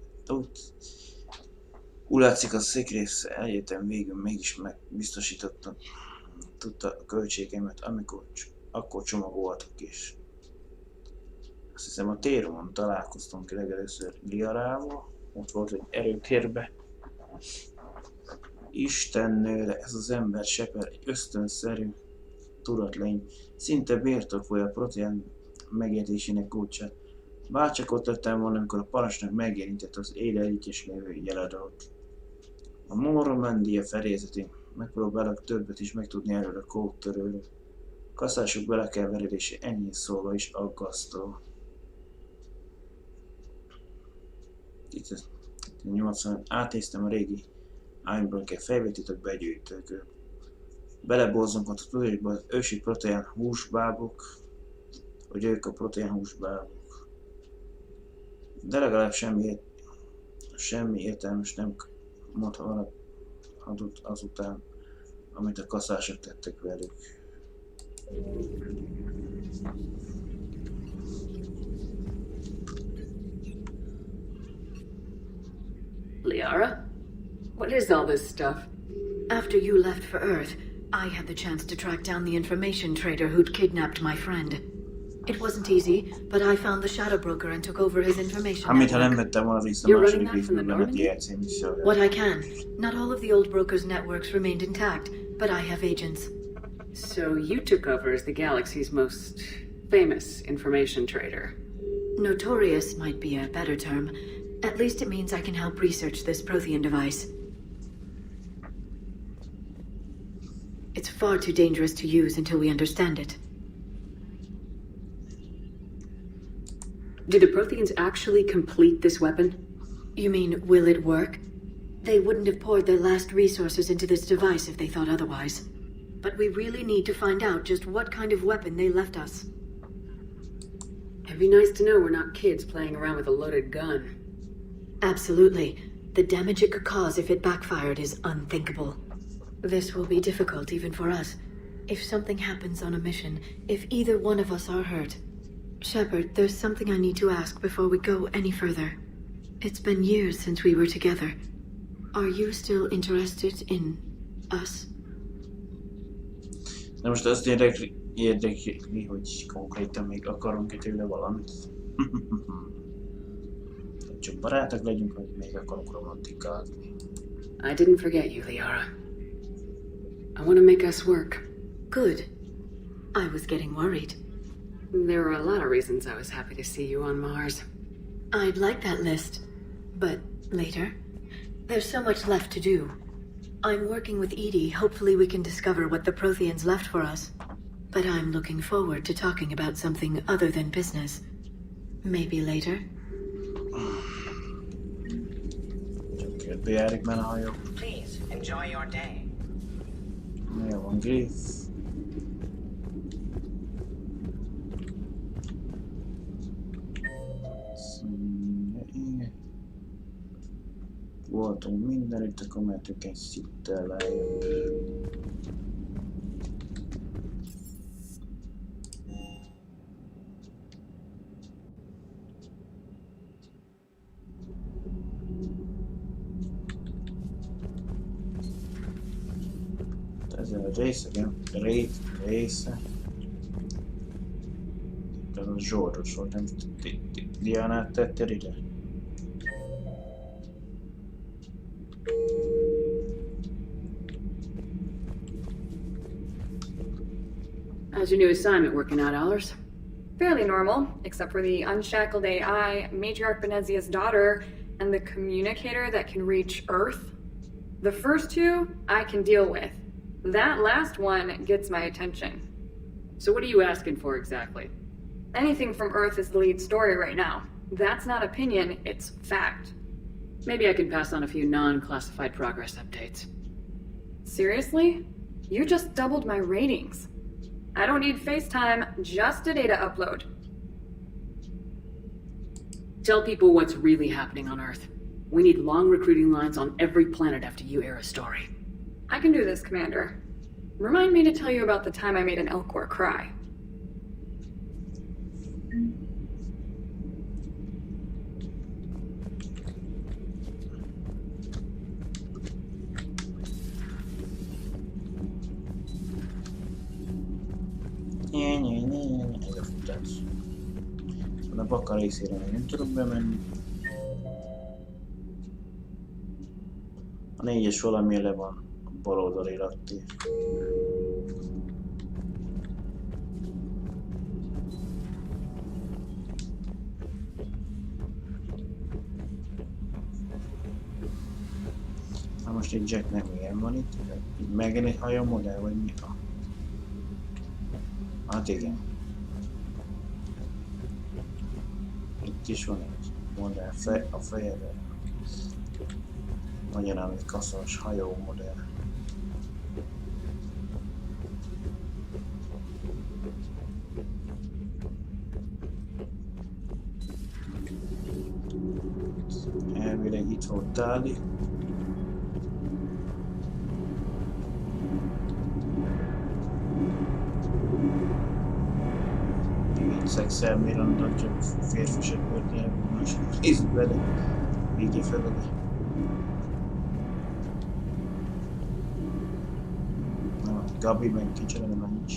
Úgy látszik, a székrész egyetem végül mégis megbiztosította. Tudta a költségeimet, akkor csomagoltak is. Azt hiszem a Térumon találkoztunk legelőször Liarával. Ott volt egy erőtérbe. Istennőre, ez az ember Shepard egy ösztönszerű tudatlény. Szinte birtokolja a protein megértésének kulcsát. Bárcsak ott lettem volna, amikor a parancsnok megérintett az édelítés lévő jeladót. A Normandia felézetén megpróbálok többet is megtudni erről a kódtörőről. Kaszások belekeveredése ennyi szólva is aggasztó. Itt 80, átnéztem a régi i.BL fejvétítok begyűjtőkről. Beleborzunk a tudásba az ősi protein húsbábok, hogy ők a protein húsbábok. De legalább semmi értelmes nem mondhatott azután, amit a kaszások tettek velük. Liara? What is all this stuff? After you left for Earth, I had the chance to track down the information trader who'd kidnapped my friend. It wasn't easy, but I found the shadow broker and took over his information network. You're running that from the Normandy? What I can. Not all of the old broker's networks remained intact, but I have agents. So you took over as the galaxy's most famous information trader. Notorious might be a better term. At least it means I can help research this Prothean device. It's far too dangerous to use until we understand it. Did the Protheans actually complete this weapon? You mean, will it work? They wouldn't have poured their last resources into this device if they thought otherwise. But we really need to find out just what kind of weapon they left us. It'd be nice to know we're not kids playing around with a loaded gun. Absolutely. The damage it could cause if it backfired is unthinkable. This will be difficult even for us. If something happens on a mission, if either one of us are hurt. Shepard, there's something I need to ask before we go any further. It's been years since we were together. Are you still interested in us? Na most azt érdekli, hogy konkrétan még akarunk-e tőle valamit. Csak barátok legyünk, hogy még akarunk romantikázni. I didn't forget you, Liara. I want to make us work. Good. I was getting worried. There were a lot of reasons I was happy to see you on Mars. I'd like that list, but later. There's so much left to do. I'm working with Edie. Hopefully we can discover what the Protheans left for us. But I'm looking forward to talking about something other than business. Maybe later. Please, enjoy your day. Jó van, Griff. Voltunk mindenütt, akkor mehetünk egy szittel lejjebb. Ez a része, igen, része. Ez a Zsoldos volt, nem Diánát tetted ide? How's your new assignment working out, Allers? Fairly normal, except for the unshackled AI, Matriarch Benezia's daughter, and the communicator that can reach Earth. The first two, I can deal with. That last one gets my attention. So what are you asking for exactly? Anything from Earth is the lead story right now. That's not opinion, it's fact. Maybe I can pass on a few non-classified progress updates. Seriously? You just doubled my ratings. I don't need FaceTime, just a data upload. Tell people what's really happening on Earth. We need long recruiting lines on every planet after you air a story. I can do this, Commander. Remind me to tell you about the time I made an Elcor cry. Ez a futás. A baka részére még nem tudok bemenni. A 4-es valami le van a bal oldali raktér. Na most egy Jack nem ilyen van itt, így megjelenik hajó modell, vagy mi a? Hát igen. Itt is van egy modell a fejede. Magyarán egy kaszos hajó modell. Elvileg itt volt Táli. Szexel Miranda, csak férfiset volt nyelvű, másik nézzük vele, végé felele. Na, Gabi meg kicsit nincs.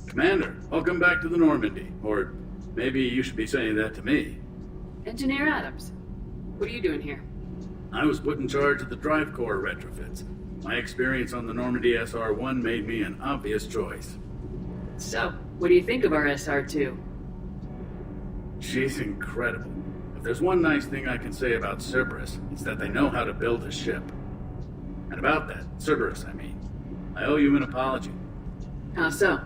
Commander, welcome back to the Normandy. Or maybe you should be saying that to me. Engineer Adams, what are you doing here? I was put in charge of the drive core retrofits. My experience on the Normandy SR-1 made me an obvious choice. So, what do you think of our SR-2? She's incredible. If there's one nice thing I can say about Cerberus, it's that they know how to build a ship. And about that, Cerberus, I mean, I owe you an apology. How so?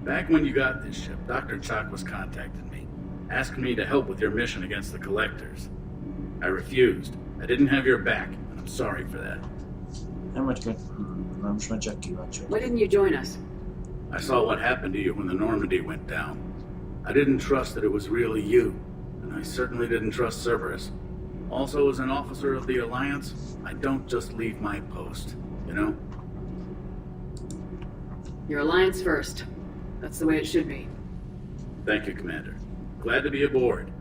Back when you got this ship, Dr. Chalk was contacting me, asking me to help with your mission against the Collectors. I refused. I didn't have your back, and I'm sorry for that. Why didn't you join us? I saw what happened to you when the Normandy went down. I didn't trust that it was really you, and I certainly didn't trust Cerberus. Also, as an officer of the Alliance, I don't just leave my post, you know? Your Alliance first. That's the way it should be. Thank you, Commander. Glad to be aboard.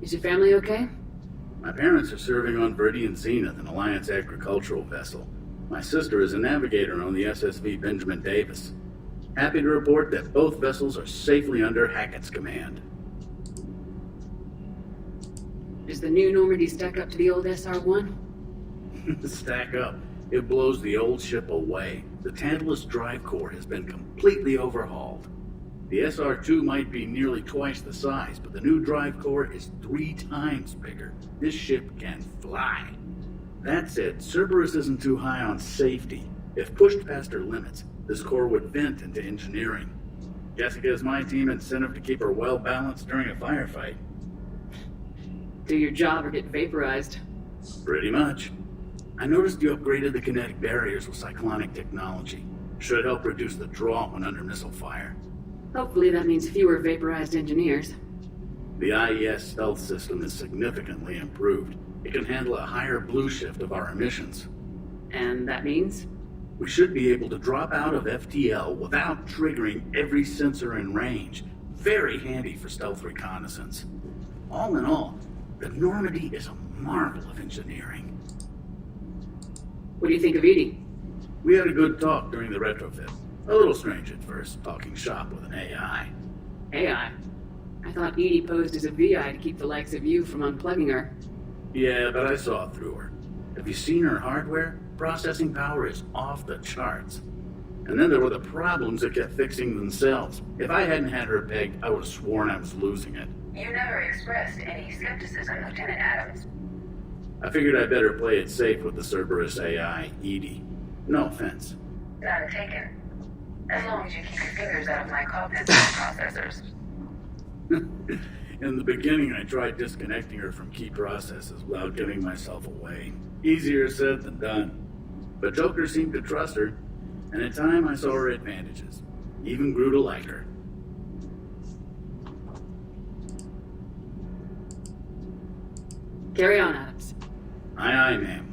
Is your family okay? My parents are serving on Viridian Zenith, an Alliance agricultural vessel. My sister is a navigator on the SSV Benjamin Davis. Happy to report that both vessels are safely under Hackett's command. Does the new Normandy stack up to the old SR-1? Stack up. It blows the old ship away. The Tantalus drive core has been completely overhauled. The SR-2 might be nearly twice the size, but the new drive core is 3 times bigger. This ship can fly. That said, Cerberus isn't too high on safety. If pushed past her limits, this core would vent into engineering. Guess it gives my team incentive to keep her well balanced during a firefight. Do your job or get vaporized. Pretty much. I noticed you upgraded the kinetic barriers with cyclonic technology. Should help reduce the draw when under missile fire. Hopefully that means fewer vaporized engineers. The IES stealth system is significantly improved. It can handle a higher blue shift of our emissions. And that means? We should be able to drop out of FTL without triggering every sensor in range. Very handy for stealth reconnaissance. All in all, the Normandy is a marvel of engineering. What do you think of Edie? We had a good talk during the retrofit. A little strange at first, talking shop with an AI. AI? I thought Edie posed as a VI to keep the likes of you from unplugging her. Yeah, but I saw through her. Have you seen her hardware? Processing power is off the charts. And then there were the problems that kept fixing themselves. If I hadn't had her pegged, I would have sworn I was losing it. You never expressed any skepticism, Lieutenant Adams. I figured I'd better play it safe with the Cerberus AI, Edie. No offense. None taken. As long as you keep your fingers out of my cognitive processors. In the beginning, I tried disconnecting her from key processes without giving myself away. Easier said than done. But Joker seemed to trust her, and in time I saw her advantages. Even grew to like her. Carry on, Adams. Aye, aye, ma'am.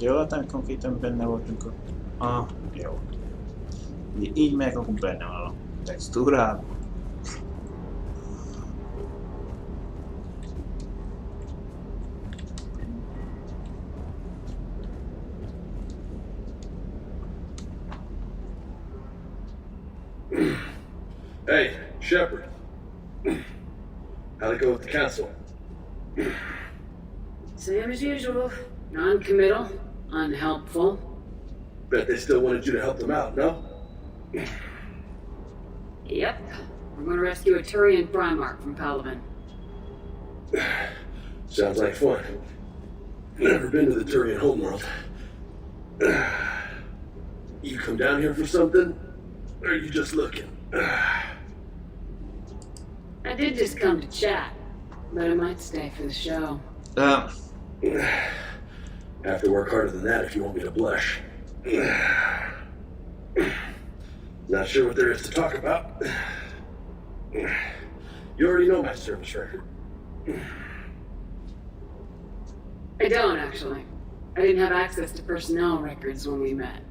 Jól láttam, konkrétan benne voltunk a... jó. Így meg akkor benne van a textúrában. Hey, Shepard. How'd it go with the council? Same as usual. Non-committal, unhelpful. Bet they still wanted you to help them out, no? Yep. We're going to rescue a Turian Primarch from Palaven. Sounds like fun. Never been to the Turian homeworld. You come down here for something? Or are you just looking? I did just come to chat, but I might stay for the show. Have to work harder than that if you want me to blush. Not sure what there is to talk about. You already know my service record. I don't, actually. I didn't have access to personnel records when we met.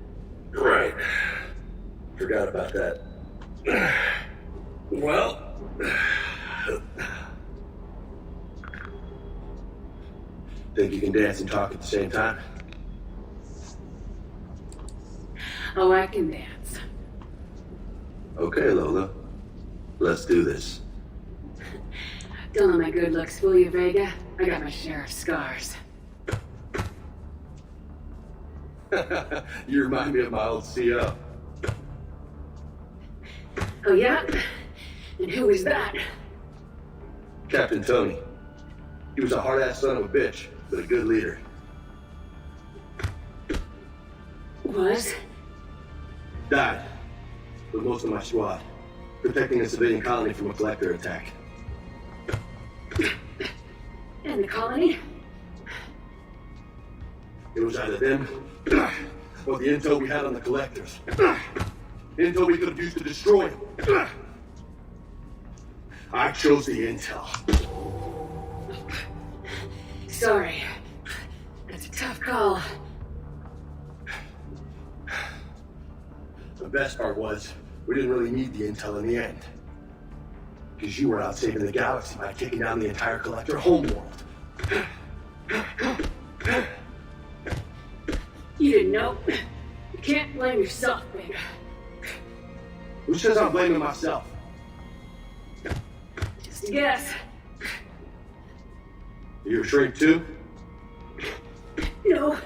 Right. Forgot about that. Well... Think you can dance and talk at the same time? Oh, I can dance. Okay, Lola. Let's do this. Don't let my good looks fool you, Vega. I got my share of scars. You remind me of my old CO. Oh, yeah? And who is that? Captain Tony. He was a hard-ass son of a bitch, but a good leader. Was? Died. With most of my squad. Protecting a civilian colony from a collector attack. And the colony? It was either them, or the intel we had on the collectors. Intel we could have used to destroy them. I chose the intel. Sorry. That's a tough call. The best part was, we didn't really need the intel in the end. Because you were out saving the galaxy by taking down the entire collector homeworld. You didn't know. You can't blame yourself, Vega. Who says I'm blaming myself? Just a guess. You a shrink too? No,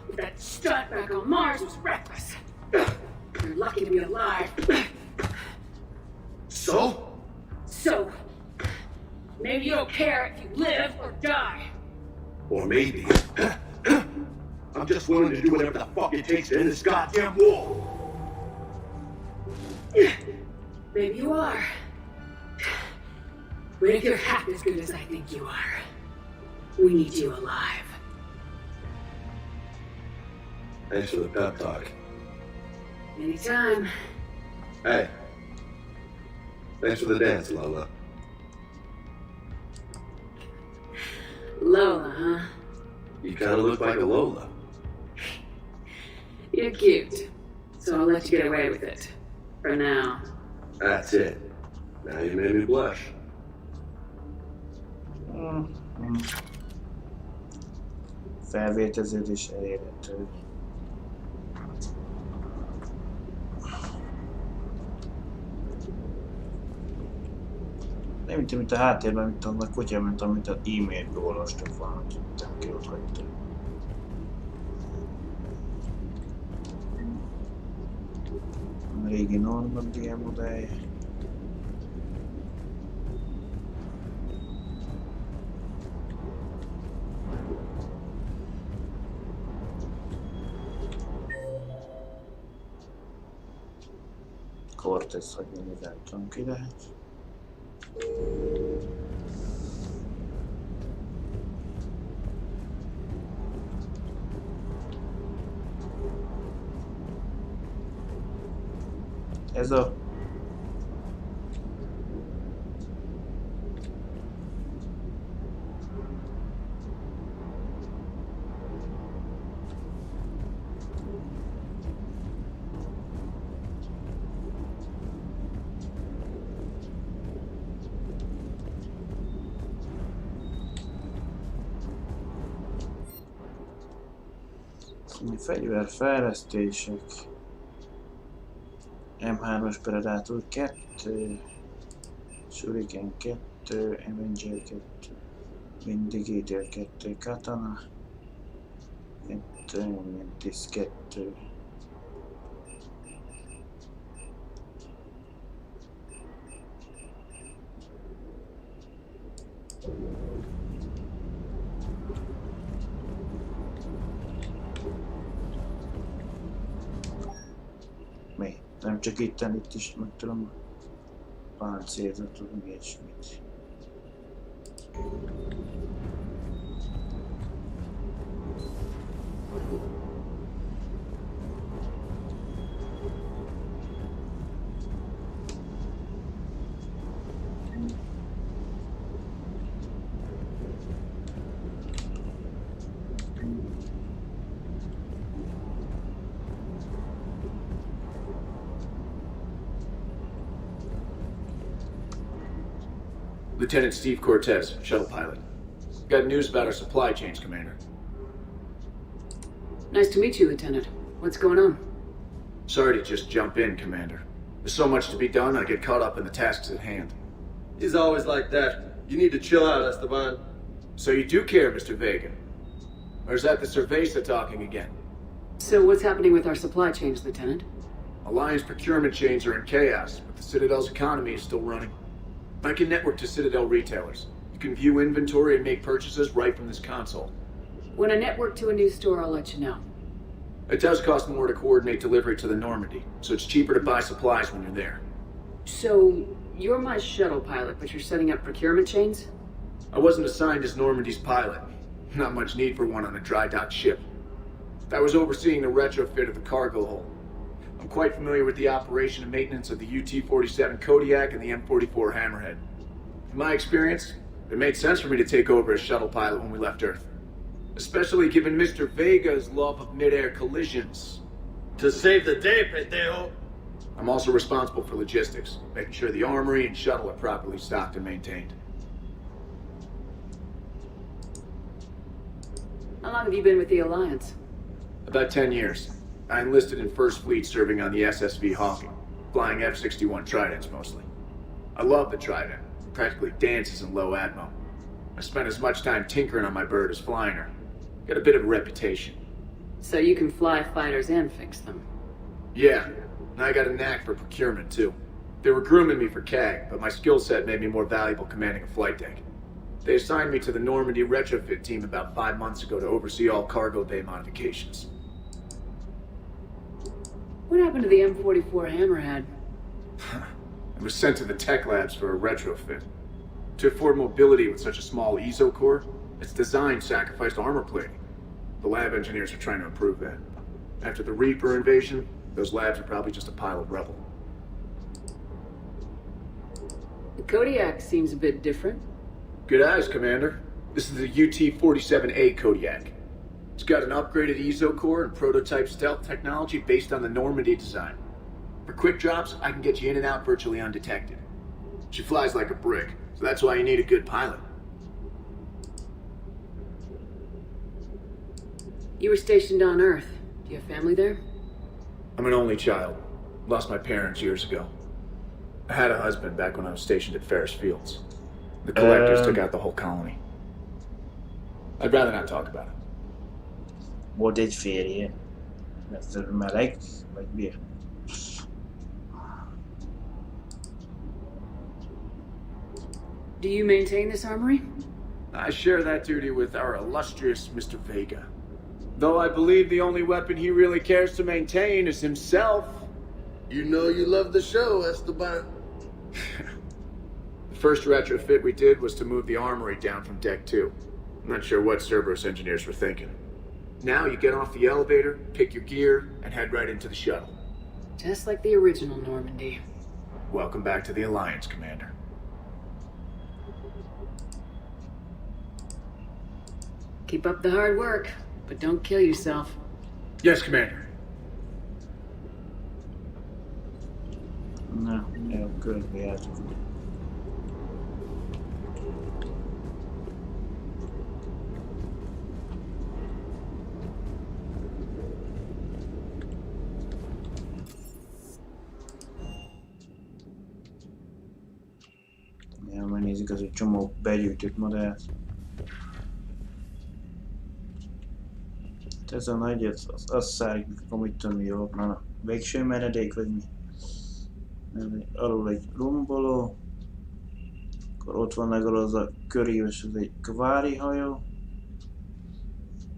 but that stunt back on Mars was reckless. You're lucky to be alive. So? So, maybe you don't care if you live or die. Or maybe... I'm just willing to do whatever the fuck it takes to end this goddamn war! Maybe you are. But if you're half as good as I think you are, we need you alive. Thanks for the pep talk. Anytime. Hey. Thanks for the dance, Lola. Lola, huh? You kinda look like a Lola. You're cute. So I'll let you get away with it. For now. That's it. Now you made me blush. Felvérteződés elérhető. Nem mint a háttérben, mint a kutya, mint amit az e-mailből olvastak volna, hogy ki ott hagyta. A régi Normandia modellje. Cortez hagyni, nem tudom ki lehet. Ez a fegyverfejlesztések. M3-as Predator 2, Shuriken 2, Avenger 2, Vindicator 2, Katana 2, Mantis 2. Mi? Nem csak itt is meg tudom páncélzatot, meg ilyesmit. Lieutenant Steve Cortez, shuttle pilot. Got news about our supply chains, Commander. Nice to meet you, Lieutenant. What's going on? Sorry to just jump in, Commander. There's so much to be done, I get caught up in the tasks at hand. He's always like that. You need to chill out, Esteban. So you do care, Mr. Vega? Or is that the Cerveza talking again? So what's happening with our supply chains, Lieutenant? Alliance procurement chains are in chaos, but the Citadel's economy is still running. I can network to Citadel retailers. You can view inventory and make purchases right from this console. When I network to a new store, I'll let you know. It does cost more to coordinate delivery to the Normandy, so it's cheaper to buy supplies when you're there. So, you're my shuttle pilot, but you're setting up procurement chains? I wasn't assigned as Normandy's pilot. Not much need for one on a dry dock ship. I was overseeing the retrofit of the cargo hold. I'm quite familiar with the operation and maintenance of the UT-47 Kodiak and the M44 Hammerhead. In my experience, it made sense for me to take over as shuttle pilot when we left Earth. Especially given Mr. Vega's love of mid-air collisions. To save the day, pendejo. I'm also responsible for logistics, making sure the armory and shuttle are properly stocked and maintained. How long have you been with the Alliance? About 10 years. I enlisted in First Fleet serving on the SSV Hawking, flying F-61 Tridents mostly. I love the Trident. It practically dances in low atmo. I spent as much time tinkering on my bird as flying her. Got a bit of a reputation. So you can fly fighters and fix them? Yeah, and I got a knack for procurement too. They were grooming me for CAG, but my skill set made me more valuable commanding a flight deck. They assigned me to the Normandy retrofit team about 5 months ago to oversee all cargo bay modifications. What happened to the M44 Hammerhead? It was sent to the tech labs for a retrofit. To afford mobility with such a small ESO core, its design sacrificed armor plating. The lab engineers are trying to improve that. After the Reaper invasion, those labs are probably just a pile of rubble. The Kodiak seems a bit different. Good eyes, Commander. This is the UT-47A Kodiak. It's got an upgraded ESO core and prototype stealth technology based on the Normandy design. For quick drops, I can get you in and out virtually undetected. She flies like a brick, so that's why you need a good pilot. You were stationed on Earth. Do you have family there? I'm an only child. Lost my parents years ago. I had a husband back when I was stationed at Ferris Fields. The collectors took out the whole colony. I'd rather not talk about it. Volt egy férje. Ez meleg, vagy mi? Do you maintain this armory? I share that duty with our illustrious Mr. Vega. Though I believe the only weapon he really cares to maintain is himself. You know you love the show, Esteban. The first retrofit we did was to move the armory down from Deck 2. I'm not sure what Cerberus engineers were thinking. Now you get off the elevator, pick your gear, and head right into the shuttle. Just like the original Normandy. Welcome back to the Alliance, Commander. Keep up the hard work, but don't kill yourself. Yes, Commander. Na, jó, körbe jártuk. Ja, megnézzük az egy csomó begyűjtött modellt. Ez a nagy, az szárít, akkor mit tudom, mi jobb, már a végső meredék, vagy mi? Alul egy romboló, akkor ott van legalább az a köríves, az egy kvári hajó,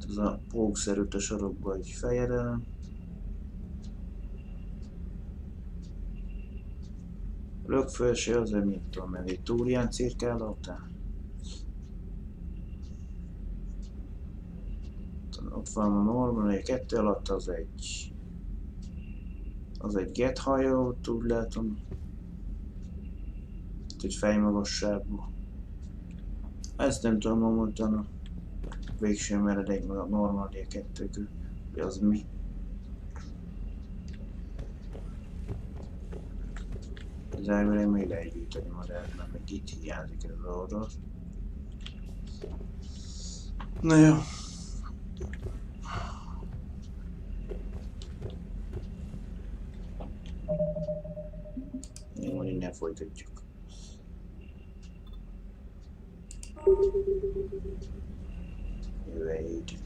ez a pókszerűt a sarokba egy fejedelem. Lökfelső azért mit tudom, mert egy túlján cirkál után. Ott van a Norman, egy 2 alatt az egy get hajó, úgy látom. Itt egy fejmagasságú. Ezt nem tudom, mondtam a végső meredék, meg a Normandia 2 közül, hogy az mi. Az elvileg még lehet gyűjteni modellt, mert még itt hiányzik ez az oldal. Na jó. Jó, innen folytatjuk. Jövő hét.